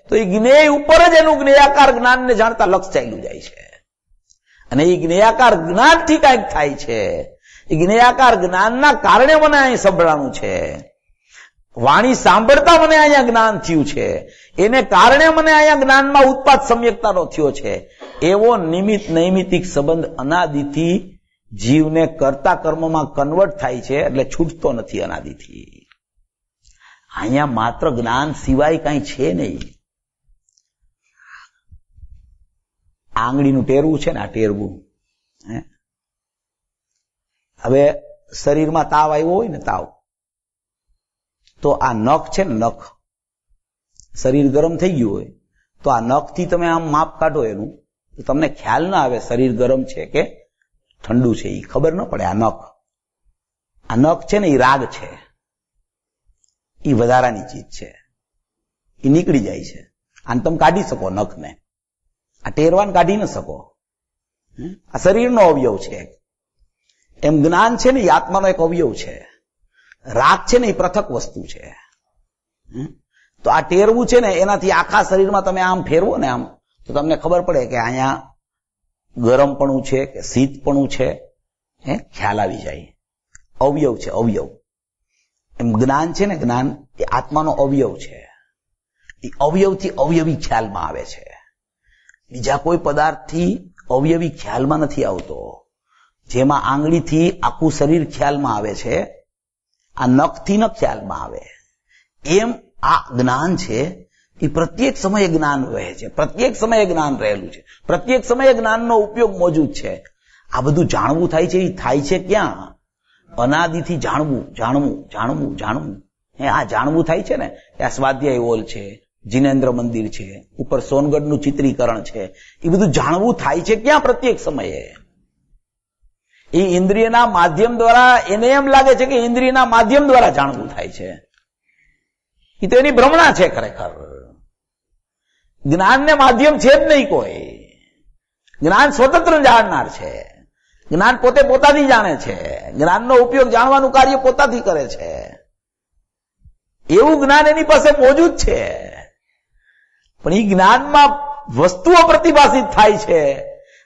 તો એ જ્ઞેય ઉપર જ એનું જ્ઞેયાકાર જ્ઞાનને જાણતા લક્ષ ચાલ્યું જાય છે. અને એ જ્ઞેયાકાર જ્ઞાનથી કાંઈક થાય છે. એ જ્ઞેયાકાર જ્ઞાનના કારણે મને અહીં સંભળાનું છે. વાણી સાંભળતા મને અહીંયા જ્ઞાન થયું છે, એને કારણે મને અહીંયા જ્ઞાનમાં ઉત્પાદ સમ્યકતાનો થયો છે. એવો નિમિત્ત નૈમિતિક સંબંધ અનાદિથી જીવને કરતા કર્મમાં કન્વર્ટ થાય છે, એટલે છૂટતો નથી અનાદિથી. અહીંયા માત્ર જ્ઞાન સિવાય કઈ છે નહીં. આંગળીનું ટેરવું છે ને, આ ટેરવું, હવે શરીરમાં તાવ આવ્યો હોય ને, તાવ, તો આ નખ છે ને, નખ, શરીર ગરમ થઈ ગયું હોય તો આ નખથી તમે આમ માપ કાઢો એનું, તો તમને ખ્યાલ ના આવે શરીર ગરમ છે કે ઠંડુ છે, એ ખબર ન પડે. આ નખ છે ને, એ રાગ છે, એ વધારાની ચીજ છે, એ નીકળી જાય છે. આને તમે કાઢી શકો નખને, આ ટેરવાન કાઢી ન શકો. આ શરીરનો અવયવ છે. એમ જ્ઞાન છે ને, એ આત્માનો એક અવયવ છે. રાગ છે ને, એ પૃથક વસ્તુ છે. તો આ ટેરવું છે ને, એનાથી આખા શરીરમાં તમે આમ ફેરવો ને, આમ, તો તમને ખબર પડે કે અહીંયા ગરમપણું છે કે શીતપણું છે, ખ્યાલ આવી જાય. અવયવ છે, અવયવ. એમ જ્ઞાન છે ને, જ્ઞાન એ આત્માનો અવયવ છે. એ અવયવથી અવયવી ખ્યાલમાં આવે છે. બીજા કોઈ પદાર્થથી અવયવી ખ્યાલમાં નથી આવતો. જેમાં આંગળીથી આખું શરીર ખ્યાલમાં આવે છે, આ નખથી ન ખ્યાલમાં આવે. એમ આ જ્ઞાન છે, એ પ્રત્યેક સમયે જ્ઞાન રહે છે, પ્રત્યેક સમયે જ્ઞાન રહેલું છે, પ્રત્યેક સમયે જ્ઞાનનો ઉપયોગ મોજૂદ છે. આ બધું જાણવું થાય છે, એ થાય છે ક્યાં? અનાદિથી જાણવું, જાણવું, જાણવું, જાણવું. આ જાણવું થાય છે ને, આ સ્વાધ્યાય હોલ છે, જિનેન્દ્ર મંદિર છે, ઉપર સોનગઢનું ચિત્રીકરણ છે, એ બધું જાણવું થાય છે ક્યાં? પ્રત્યેક સમયે. એ ઇન્દ્રિયના માધ્યમ દ્વારા, એને એમ લાગે છે કે ઇન્દ્રિયના માધ્યમ દ્વારા જાણવું થાય છે. એ તો એની ભ્રમણા છે ખરેખર. જ્ઞાનને માધ્યમ છે જ નહીં કોઈ. જ્ઞાન સ્વતંત્ર જાણનાર છે. જ્ઞાન પોતે પોતાથી જાણે છે. જ્ઞાનનો ઉપયોગ જાણવાનું કાર્ય પોતાથી કરે છે. એવું જ્ઞાન એની પાસે મોજૂદ છે. પણ એ જ્ઞાનમાં વસ્તુઓ પ્રતિભાષિત થાય છે.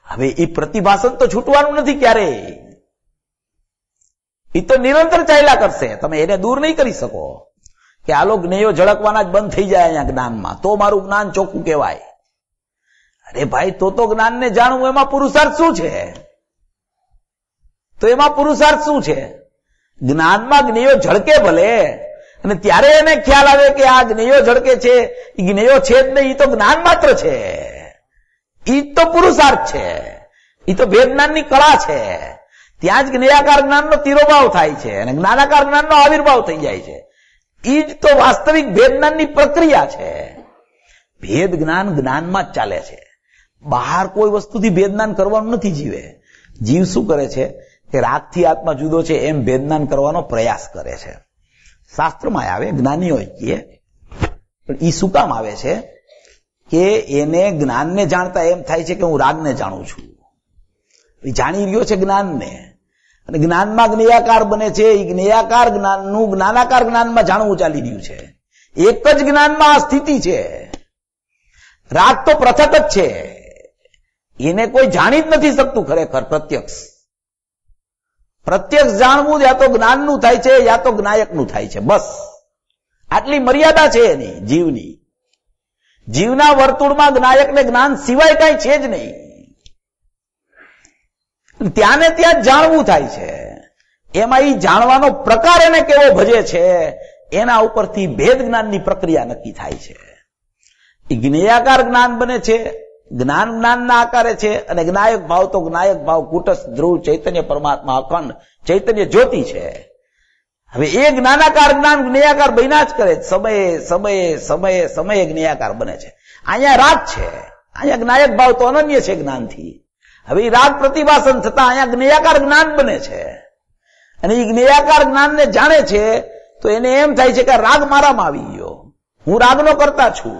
હવે એ પ્રતિભાષણ તો છૂટવાનું નથી ક્યારેય. એ તો નિરંતર ચાલ્યા કરશે. તમે એને દૂર નહીં કરી શકો કે આલો જ્ઞેયો ઝળકવાના જ બંધ થઈ જાય અહીંયા જ્ઞાનમાં, તો મારું જ્ઞાન ચોખ્ખું કહેવાય. અરે ભાઈ, તો જ્ઞાનને જાણવું, એમાં પુરુષાર્થ શું છે? તો એમાં પુરુષાર્થ શું છે? જ્ઞાનમાં જ્ઞેયો ઝળકે ભલે, અને ત્યારે એને ખ્યાલ આવે કે આ જ્ઞેયો ઝળકે છે, એ જ્ઞેયો છે જ નહીં, એ તો જ્ઞાન માત્ર છે. એ તો પુરુષાર્થ છે, એ તો વેદ જ્ઞાનની કળા છે. ત્યાં જ જ્ઞેયાકાર જ્ઞાનનો તિરોભાવ થાય છે અને જ્ઞાનાકાર જ્ઞાનનો આવિર્ભાવ થઈ જાય છે. એ જ તો વાસ્તવિક ભેદ જ્ઞાનની પ્રક્રિયા છે. ભેદ જ્ઞાન જ્ઞાનમાં જ ચાલે છે. બહાર કોઈ વસ્તુથી ભેદ જ્ઞાન કરવાનું નથી જીવે. જીવ શું કરે છે કે રાગથી આત્મા જુદો છે એમ ભેદ જ્ઞાન કરવાનો પ્રયાસ કરે છે. શાસ્ત્રમાં આવે, જ્ઞાનીઓ કહે, પણ એ શું કામ આવે છે કે એને જ્ઞાનને જાણતા એમ થાય છે કે હું રાગને જાણું છું. એ જાણી રહ્યો છે જ્ઞાનને, અને જ્ઞાનમાં જ્ઞેયાકાર બને છે. એ જ્ઞેયાકાર જ્ઞાનનું જ્ઞાનાકાર જ્ઞાનમાં જાણવું ચાલી રહ્યું છે. એક જ જ્ઞાનમાં આ સ્થિતિ છે. રાગ તો પૃથક જ છે, એને કોઈ જાણી જ નથી શકતું ખરેખર. પ્રત્યક્ષ જાણવું યા તો જ્ઞાનનું થાય છે યા તો જ્ઞાયકનું થાય છે. બસ આટલી મર્યાદા છે એની, જીવની. જીવના વર્તુળમાં જ્ઞાયકને જ્ઞાન સિવાય કઈ છે જ નહીં. ત્યાં ને ત્યાં જાણવું થાય છે. એમાં એ જાણવાનો પ્રકાર એને કેવો ભજે છે એના ઉપરથી ભેદ જ્ઞાનની પ્રક્રિયા નક્કી થાય છે. એ જ્ઞેયાકાર જ્ઞાન બને છે જ્ઞાન જ્ઞાનના આકારે છે અને જ્ઞાયક ભાવ તો જ્ઞાયક ભાવ કુટસ્થ ધ્રુવ ચૈતન્ય પરમાત્મા અખંડ ચૈતન્ય જ્યોતિ છે. હવે એ જ્ઞાનાકાર જ્ઞાન જ્ઞેયાકાર બન્યા જ કરે, સમયે સમયે સમયે સમયે જ્ઞેયાકાર બને છે. અહીંયા રાગ છે, અહીંયા જ્ઞાયક ભાવ તો અનન્ય છે જ્ઞાનથી. હવે એ રાગ પ્રતિભાસન થતા અહીંયા જ્ઞેયાકાર જ્ઞાન બને છે અને એ જ્ઞેયાકાર જ્ઞાનને જાણે છે તો એને એમ થાય છે કે રાગ મારામાં આવી ગયો, હું રાગનો કરતા છું,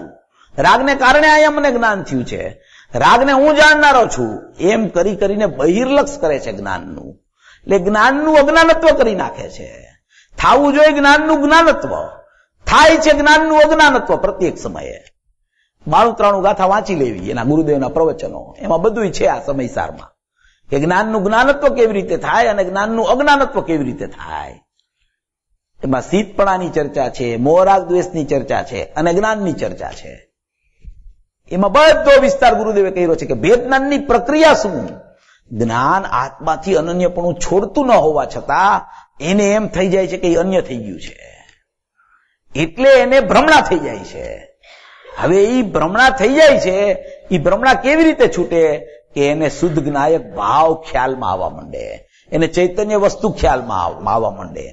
રાગને કારણે અહીંયા મને જ્ઞાન થયું છે, રાગને હું જાણનારો છું. એમ કરી કરીને બહિર્લક્ષ કરે છે જ્ઞાનનું. એટલે જ્ઞાનનું અજ્ઞાનત્વ કરી નાખે છે. થાવું જોઈએ જ્ઞાનનું જ્ઞાનત્વ, થાય છે જ્ઞાનનું અજ્ઞાનત્વ પ્રત્યેક સમયે. 92 ગાથા વાંચી લેવી એના ગુરુદેવના પ્રવચનો, એમાં બધું છે આ સમયસારમાં કે જ્ઞાનનું જ્ઞાનત્વ કેવી રીતે થાય અને જ્ઞાનનું અજ્ઞાનત્વ કેવી રીતે થાય. એમાં શીતપણાની ચર્ચા છે, મોહરાગ દ્વેષની ચર્ચા છે અને જ્ઞાનની ચર્ચા છે. એમાં બધો વિસ્તાર ગુરુદેવે કહ્યો છે કે ભેદ જ્ઞાનની પ્રક્રિયા શું. જ્ઞાન આત્માથી અનન્યપણું છોડતું ન હોવા છતાં એને એમ થઈ જાય છે કે એ અન્ય થઈ ગયું છે, એટલે એને ભ્રમણા થઈ જાય છે. હવે એ ભ્રમણા થઈ જાય છે, એ ભ્રમણા કેવી રીતે છૂટે કે એને શુદ્ધ જ્ઞાયક ભાવ ખ્યાલમાં આવવા માંડે, એને ચૈતન્ય વસ્તુ ખ્યાલમાં આવવા માંડે.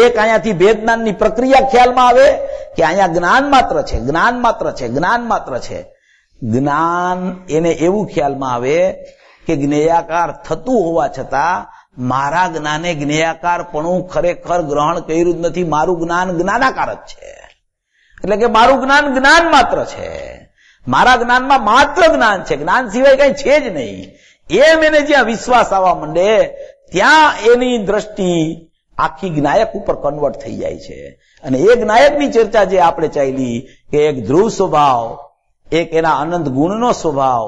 એક અહીંયાથી ભેદ જ્ઞાનની પ્રક્રિયા ખ્યાલમાં આવે કે અહીંયા જ્ઞાન માત્ર છે, જ્ઞાન માત્ર છે, જ્ઞાન માત્ર છે. જ્ઞાન એને એવું ખ્યાલમાં આવે કે જ્ઞેયાકાર થતું હોવા છતાં મારા જ્ઞાને જ્ઞેયાકારપણું ખરેખર ગ્રહણ કર્યું જ નથી, મારું જ્ઞાન જ્ઞાનાકાર જ છે. એટલે કે મારું જ્ઞાન જ્ઞાન માત્ર છે, મારા જ્ઞાનમાં માત્ર જ્ઞાન છે, જ્ઞાન સિવાય કઈ છે જ નહીં. એમ એને જ્યાં વિશ્વાસ આવવા માંડે ત્યાં એની દ્રષ્ટિ આખી જ્ઞાયક ઉપર કન્વર્ટ થઈ જાય છે. અને એ જ્ઞાયકની ચર્ચા જે આપણે ચાલી કે એક ધ્રુવ સ્વભાવ, એક એના અનંત ગુણનો સ્વભાવ,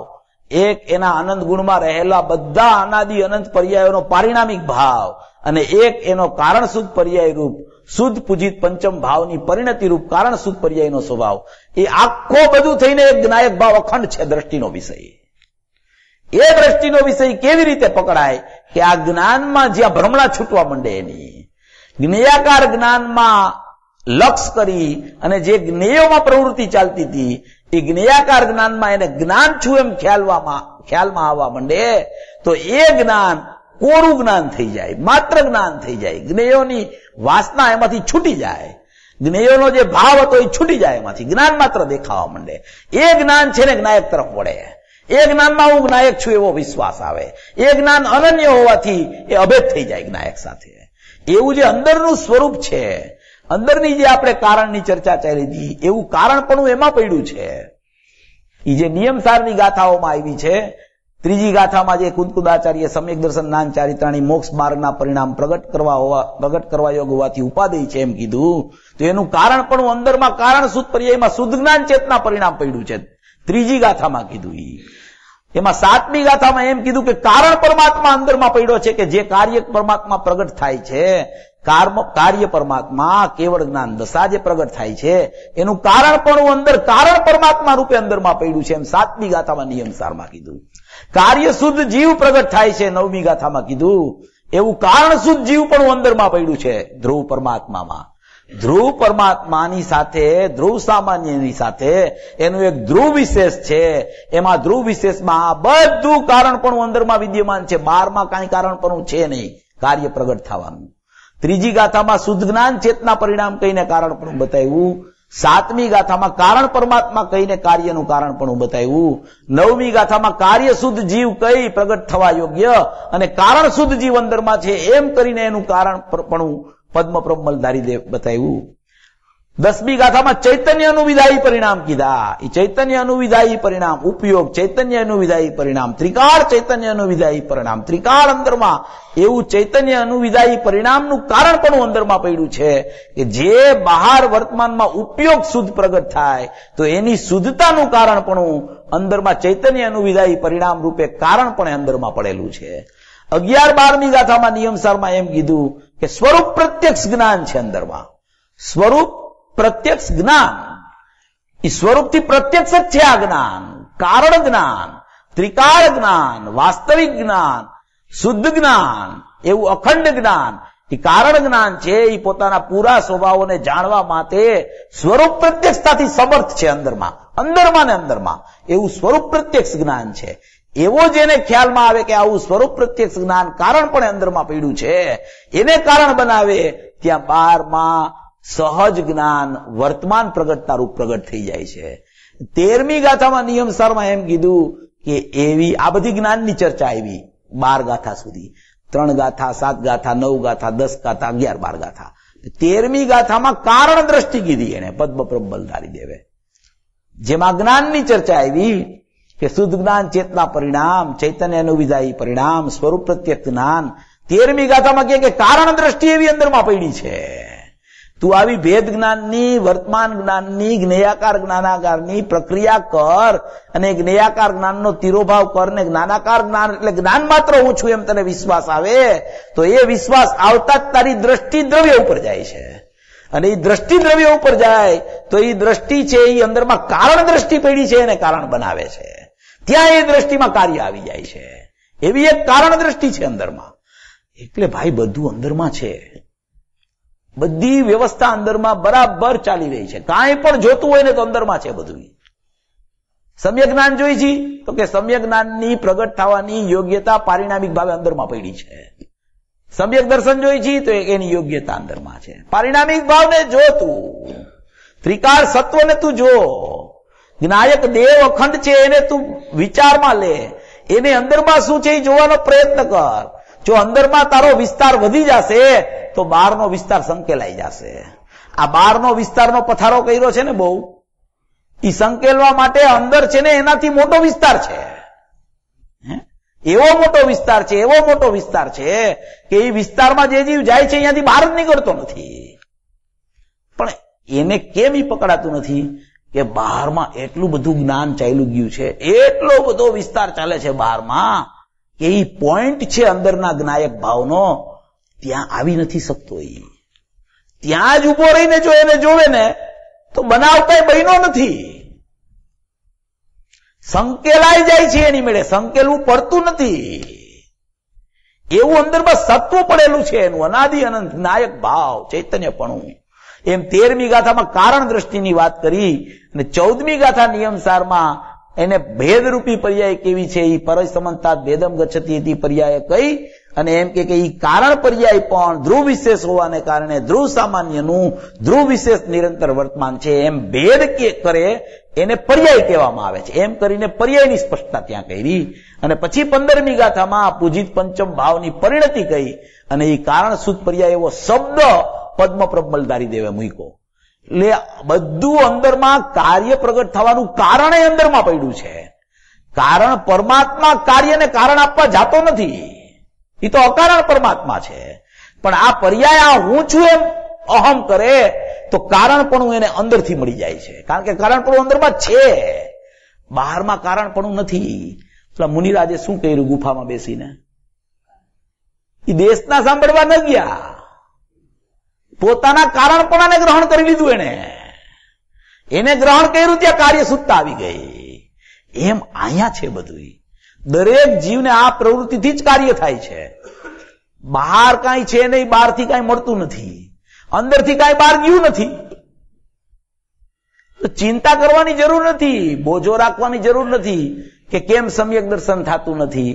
એક એના અનંત ગુણમાં રહેલા બધા અનાદિ અનંત પર્યાયોનો પારિણામિક ભાવ અને એક એનો કારણ શુદ્ધ પર્યાય રૂપ શુદ્ધ પૂજિત પંચમ ભાવની પરિણતિ રૂપ કારણ શુદ્ધ પર્યાયનો સ્વભાવ, એ આખો બધું થઈને એક જ્ઞાયક ભાવ અખંડ છે દ્રષ્ટિનો વિષય. એ દ્રષ્ટિનો વિષય કેવી રીતે પકડાય કે આ જ્ઞાનમાં જ્યાં ભ્રમણા છૂટવા માંડે એની જ્ઞેયાકાર જ્ઞાનમાં લક્ષ કરી અને જે જ્ઞેયોમાં પ્રવૃત્તિ ચાલતી હતી એ જ્ઞેયાકાર જ્ઞાનમાં એને જ્ઞાન છું એમ ખ્યાલમાં આવવા માંડે તો એ જ્ઞાન કોરું જ્ઞાન થઈ જાય, માત્ર જ્ઞાન થઈ જાય. જ્ઞેયોની વાસના એમાંથી છૂટી જાય, જ્ઞેયોનો જે ભાવ હતો એ છૂટી જાય, એમાંથી જ્ઞાન માત્ર દેખાવા માંડે. એ જ્ઞાન છે ને જ્ઞાયક તરફ વળે. એ જ્ઞાનમાં હું જ્ઞાયક છું એવો વિશ્વાસ આવે. એ જ્ઞાન અનન્ય હોવાથી એ અભેદ થઈ જાય જ્ઞાયક સાથે. એવું જે અંદરનું સ્વરૂપ છે, અંદરની જે આપણે કારણની ચર્ચા ચાલી હતી એવું કારણ પણ એમાં પડ્યું છે. એ જે નિયમસારની ગાથાઓમાં આવી છે, ત્રીજી ગાથામાં જે કુદકુદાચાર્ય સમ્યક દર્શન જ્ઞાન ચારિત્રાણી મોક્ષ માર્ગના પરિણામ પ્રગટ કરવા યોગ હોવાથી ઉપાદેય છે એમ કીધું, તો એનું કારણ પણ અંદરમાં કારણ શુદ્ધ પર્યાયમાં શુદ્ધ જ્ઞાન ચેતના પરિણામ પડ્યું છે. ત્રીજી ગાથામાં કીધું. એમાં સાતમી ગાથામાં એમ કીધું કે કારણ પરમાત્મા અંદરમાં પડ્યો છે કે જે કાર્ય પરમાત્મા પ્રગટ થાય છે, કાર્ય પરમાત્મા કેવળ જ્ઞાન દશા જે પ્રગટ થાય છે એનું કારણ પણ અંદર કારણ પરમાત્મા રૂપે અંદરમાં પડ્યું છે એમ સાતમી ગાથામાં નિયમસારમાં કીધું. કાર્ય શુદ્ધ જીવ પ્રગટ થાય છે નવમી ગાથામાં કીધું, એવું કારણ શુદ્ધ જીવ પણ અંદરમાં પડ્યું છે ધ્રુવ પરમાત્મામાં. ધ્રુવ પરમાત્માની સાથે ધ્રુવ સામાન્યની સાથે એનું એક ધ્રુવ વિશેષ છે. એમાં ધ્રુવ વિશેષમાં બધું કારણ પણ અંદરમાં વિદ્યમાન છે, બહારમાં કાંઈ કારણ પણ છે નહીં કાર્ય પ્રગટ થવાનું. ત્રીજી ગાથામાં શુદ્ધ જ્ઞાન ચેતના પરિણામ કહીને કારણ પણ બતાવ્યું. સાતમી ગાથામાં કારણ પરમાત્મા કહીને કાર્યનું કારણ પણ બતાવ્યું. નવમી ગાથામાં કાર્ય શુદ્ધ જીવ કઈ પ્રગટ થવા યોગ્ય અને કારણ શુદ્ધ જીવ અંદરમાં છે એમ કરીને એનું કારણ પણ પદ્મ બ્રહ્મલધારી બતાવ્યું. દસમી ગાથામાં ચૈતન્ય અનુવિધાયી પરિણામ કીધા. એ ચૈતન્ય અનુવિધાયી પરિણામ ઉપયોગ, ચૈતન્ય અનુવિધાયી પરિણામ, ત્રિકાળ ચૈતન્ય અનુવિધાયી પરિણામ, ત્રિકાળ અંદરમાં એવું ચૈતન્ય અનુવિધાયી પરિણામનું કારણ પણ અંદરમાં પડ્યું છે કે જે બહાર વર્તમાનમાં ઉપયોગ શુદ્ધ પ્રગટ થાય તો એની શુદ્ધતાનું કારણ પણ અંદરમાં ચૈતન્ય અનુવિધાયી પરિણામ રૂપે કારણ પણ અંદરમાં પડેલું છે. 11-12મી ગાથામાં નિયમસારમાં એમ કીધું કે સ્વરૂપ પ્રત્યક્ષ જ્ઞાન છે અંદરમાં. સ્વરૂપ પ્રત્યક્ષ જ્ઞાન, એ સ્વરૂપથી પ્રત્યક્ષ જ છે આ જ્ઞાન. કારણ જ્ઞાન, ત્રિકાળ જ્ઞાન, વાસ્તવિક જ્ઞાન, શુદ્ધ જ્ઞાન, એવું અખંડ જ્ઞાન, એ કારણ જ્ઞાન છે, એ પોતાના પૂરા સ્વભાવોને જાણવા માટે સ્વરૂપ પ્રત્યક્ષતાથી સમર્થ છે. અંદરમાં ને અંદરમાં એવું સ્વરૂપ પ્રત્યક્ષ જ્ઞાન છે. એવો જેને ખ્યાલમાં આવે કે આવું સ્વરૂપ પ્રત્યક્ષ જ્ઞાન કારણ પણ અંદરમાં પડ્યું છે, એને કારણ બનાવે, ત્યાં બહારમાં સહજ જ્ઞાન વર્તમાન પ્રગટતા રૂપ પ્રગટ થઈ જાય છે. 13મી ગાથામાં નિયમસારમાં એમ કીધું કે એવી આ બધી જ્ઞાનની ચર્ચા આવી 12 ગાથા સુધી, 3 ગાથા, 7 ગાથા, 9 ગાથા, 10 ગાથા, 11, 12 ગાથા. 13મી ગાથામાં કારણ દ્રષ્ટિ કીધી એને પદ્મપ્રભ બલધારી દેવે, જેમાં જ્ઞાનની ચર્ચા આવી કે શુદ્ધ જ્ઞાન ચેતના પરિણામ, ચૈતન્ય અનુવિધાયી પરિણામ, સ્વરૂપ પ્રત્યક્ષ જ્ઞાન. 13મી ગાથામાં કે કારણ દ્રષ્ટિ એવી અંદરમાં પડી છે. તું આવી ભેદ જ્ઞાનની, વર્તમાન જ્ઞાનની, જ્ઞેયાકાર જ્ઞાનાકારની પ્રક્રિયા કર અને જ્ઞેયાકાર જ્ઞાનનો તિરોભાવ કર ને જ્ઞાનાકાર જ્ઞાન એટલે જ્ઞાન માત્ર હું છું એમ તને વિશ્વાસ આવે તો એ વિશ્વાસ આવતા જ તારી દ્રષ્ટિ દ્રવ્ય ઉપર જાય છે. અને એ દ્રષ્ટિ દ્રવ્ય ઉપર જાય તો એ દ્રષ્ટિ છે એ અંદરમાં કારણ દ્રષ્ટિ પડી છે એને કારણ બનાવે છે. ત્યાં એ દ્રષ્ટિમાં કાર્ય આવી જાય છે. એવી એક કારણ દ્રષ્ટિ છે અંદરમાં. એટલે ભાઈ બધું અંદરમાં છે, બધી વ્યવસ્થા અંદરમાં બરાબર ચાલી રહી છે. કાંઈ પણ જોતું હોય ને તો અંદરમાં છે બધું. સમ્યક જ્ઞાન જોઈ છે તો કે સમ્યક જ્ઞાનની પ્રગટ થવાની યોગ્યતા પારિણામિક ભાવે અંદરમાં પડી છે. સમ્યક દર્શન જોઈ છે તો એની યોગ્યતા અંદરમાં છે. પારિણામિક ભાવને જો તું, ત્રિકાળ સત્વને તું જો, જ્ઞાયક દેવ અખંડ છે એને તું વિચારમાં લે, એને અંદરમાં શું છે એ જોવાનો પ્રયત્ન કર. જો અંદરમાં તારો વિસ્તાર વધી જશે તો બહારનો વિસ્તાર સંકેલાઈ જશે. આ બહારનો વિસ્તારનો પથારો કર્યો છે ને બહુ, એ સંકેલવા માટે અંદર છે ને એનાથી મોટો વિસ્તાર છે. એવો મોટો વિસ્તાર છે, એવો મોટો વિસ્તાર છે કે એ વિસ્તારમાં જે જીવ જાય છે અહીંયાથી બહાર જ નીકળતો નથી. પણ એને કેમ ઈ પકડાતું નથી કે બહારમાં એટલું બધું જ્ઞાન ચાલ્યું ગયું છે, એટલો બધો વિસ્તાર ચાલે છે બહારમાં કે એ પોઈન્ટ છે અંદરના જ્ઞાયક ભાવનો, ત્યાં આવી નથી શકતો. ત્યાં જ ઉભો રહીને જો એને જોવે ને તો બનાવ કઈ બન્યો નથી, સંકેલાઈ જાય છે એની મેળે, સંકેલવું પડતું નથી. એવું અંદરમાં સત્વ પડેલું છે એનું અનાદિ અનંત જ્ઞાયક ભાવ ચૈતન્યપણું. એમ 13મી ગાથામાં કારણ દ્રષ્ટિની વાત કરી અને 14મી ગાથા નિયમસારમાં એને ભેદરૂપી પર્યાય કેવી છે એ પરસમંતા ભેદમ ગચ્છતિ ઇતિ પર્યાય કઈ અને એમ કે એ કારણ પર્યાય પણ ધ્રુવ વિશેષ હોવાને કારણે ધ્રુવ સામાન્યનું ધ્રુવ વિશેષ નિરંતર વર્તમાન છે એમ ભેદ કે કરે એને પર્યાય કહેવામાં આવે છે. એમ કરીને પર્યાયની સ્પષ્ટતા ત્યાં કરી અને પછી 15મી ગાથામાં પૂજિત પંચમ ભાવની પરિણતિ કહી અને એ કારણ શુદ્ધ પર્યાય એવો શબ્દ પદ્મપ્રભ બલધારી દેવે મૂક્યો. એટલે બધું અંદરમાં કાર્ય પ્રગટ થવાનું કારણ અંદરમાં પડ્યું છે. કારણ પરમાત્મા કાર્યને કારણ આપવા જાતો નથી, એ તો અકારણ પરમાત્મા છે. પણ આ પર્યાય આ હું છું એમ અહમ કરે તો કારણપણું એને અંદરથી મળી જાય છે. કારણ કે કારણપણું અંદરમાં છે, બહારમાં કારણપણું નથી. પેલા મુનિરાજે શું કર્યું ગુફામાં બેસીને? એ દેશના સાંભળવા ન ગયા, પોતાના કારણપણાને ગ્રહણ કરી લીધું. એને ગ્રહણ કર્યું, ત્યાં કાર્ય સૂત્તા આવી ગઈ. એમ અહીંયા છે બધું. દરેક જીવને આ પ્રવૃત્તિથી જ કાર્ય થાય છે. બહાર કાંઈ છે નહીં, બહારથી કાંઈ મળતું નથી, અંદરથી કાંઈ બહાર ગયું નથી. ચિંતા કરવાની જરૂર નથી, બોજો રાખવાની જરૂર નથી કે કેમ સમ્યક દર્શન થતું નથી.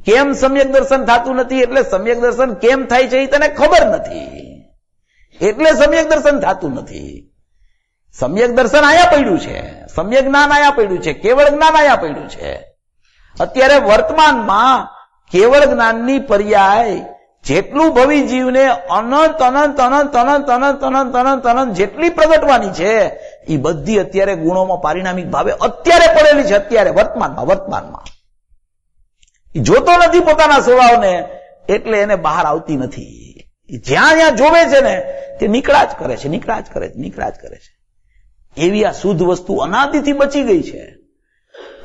કેમ સમ્યક દર્શન થતું નથી એટલે સમ્યક દર્શન કેમ થાય છે એ તને ખબર નથી, એટલે સમ્યક દર્શન થતું નથી. સમ્યક દર્શન આયા પડ્યું છે, સમ્યક જ્ઞાન આયા પડ્યું છે, કેવળ જ્ઞાન આયા પડ્યું છે. અત્યારે વર્તમાનમાં કેવળ જ્ઞાનની પર્યાય જેટલું ભવિ જીવને અનંત અનંત અનંત અનંત અનંત અનંત અનંત અનંત જેટલી પ્રગટવાની છે એ બધી અત્યારે ગુણોમાં પારિણામિક ભાવે અત્યારે પડેલી છે. અત્યારે વર્તમાનમાં જોતો નથી પોતાના સ્વભાવને, એટલે એને બહાર આવતી નથી. જ્યાં જ્યાં જોવે છે ને તે નીકળા જ કરે છે. એવી આ શુદ્ધ વસ્તુ અનાદિથી બચી ગઈ છે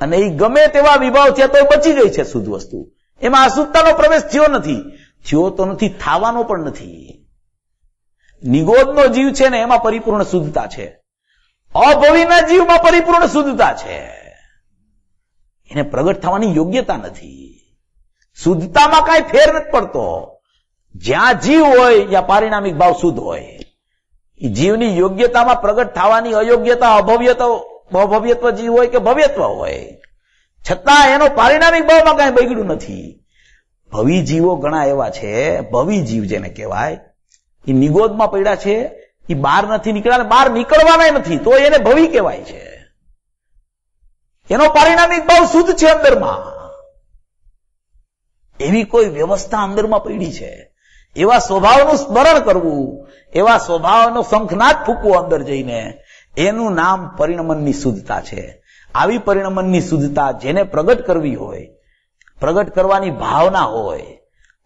અને એ ગમે તેવા વિભાવ થયા તો બચી ગઈ છે શુદ્ધ વસ્તુ. એમાં અશુદ્ધતાનો પ્રવેશ થયો તો નથી, થવાનો પણ નથી. નિગોદનો જીવ છે ને એમાં પરિપૂર્ણ શુદ્ધતા છે, અભવિના જીવમાં પરિપૂર્ણ શુદ્ધતા છે. એને પ્રગટ થવાની યોગ્યતા નથી, શુદ્ધતામાં કાંઈ ફેર નથી પડતો. જ્યાં જીવ હોય ત્યાં પારિણામિક ભાવ શુદ્ધ હોય. એ જીવની યોગ્યતામાં પ્રગટ થવાની અયોગ્યતા અભવ્યત્વ જીવ હોય કે ભવ્યત્વ હોય, છતાં એનો પારિણામિક ભાવમાં કઈ બગડ્યું નથી. ભવી જીવો ઘણા એવા છે, ભવી જીવ જેને કહેવાય, એ નિગોદમાં પડ્યા છે, એ બહાર નથી નીકળ્યા, બહાર નીકળવાના નથી, તો એને ભવી કહેવાય છે. એનો પારિણામિક ભાવ શુદ્ધ છે અંદરમાં. એવી કોઈ વ્યવસ્થા અંદરમાં પડી છે. એવા સ્વભાવનું સ્મરણ કરવું, એવા સ્વભાવનો શંખનાદ ફૂંકવો અંદર જઈને, એનું નામ પરિણમનની શુદ્ધતા છે. આવી પરિણમનની શુદ્ધતા જેને પ્રગટ કરવી હોય, પ્રગટ કરવાની ભાવના હોય,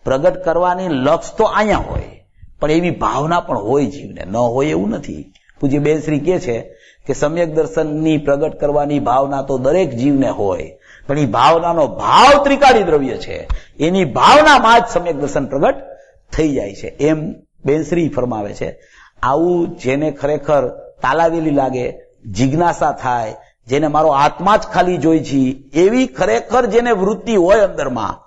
પ્રગટ કરવાની લક્ષ તો અહીંયા હોય, પણ એવી ભાવના પણ હોય જીવને, ન હોય એવું નથી. પૂજ્ય બેનશ્રી કહે છે કે સમ્યક દર્શનની પ્રગટ કરવાની ભાવના તો દરેક જીવને હોય, પણ એ ભાવનાનો ભાવ ત્રિકાળી દ્રવ્ય છે, એની ભાવનામાં જ સમ્યક દર્શન પ્રગટ થઈ જાય છે. એમ બેનશ્રી ફરમાવે છે. આવું જેને ખરેખર તાલાવેલી લાગે, જિજ્ઞાસા થાય, જેને મારો આત્મા જ ખાલી જોઈ છે, એવી ખરેખર જેને વૃત્તિ હોય અંદરમાં,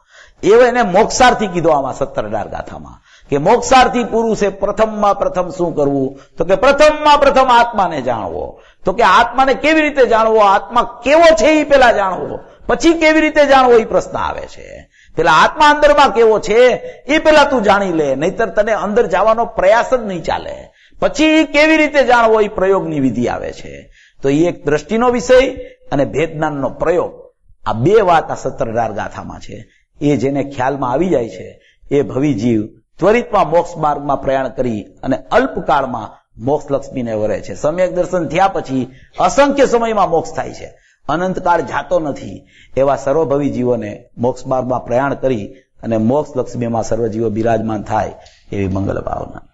એવો એને મોક્ષાર્થી કીધો આમાં 17 ગાથામાં, કે મોક્ષાર્થી પુરુષે પ્રથમમાં પ્રથમ શું કરવું? તો કે પ્રથમમાં પ્રથમ આત્માને જાણવો. તો કે આત્માને કેવી રીતે જાણવો? આત્મા કેવો છે એ પેલા જાણવો, પછી કેવી રીતે જાણવો એ પ્રશ્ન આવે છે. પેલા આત્મા અંદરમાં કેવો છે એ પેલા તું જાણી લે, નહીતર તને અંદર જવાનો પ્રયાસ જ નહીં ચાલે. પછી કેવી રીતે જાણવો એ પ્રયોગની વિધિ આવે છે. તો એ એક દ્રષ્ટિનો વિષય અને ભેદ જ્ઞાનનો પ્રયોગ, આ બે વાત આ 17 ગાથામાં છે. એ જેને ખ્યાલમાં આવી જાય છે એ ભવી જીવ ત્વરિતમાં મોક્ષ માર્ગમાં પ્રયાણ કરી અને અલ્પકાળમાં મોક્ષ લક્ષ્મીને વરે છે. સમ્યક દર્શન થયા પછી અસંખ્ય સમયમાં મોક્ષ થાય છે, અનંતકાળ જાતો નથી. એવા સર્વભવી જીવોને મોક્ષ માર્ગમાં પ્રયાણ કરી અને મોક્ષ લક્ષ્મીમાં સર્વ જીવો બિરાજમાન થાય એવી મંગલ ભાવના.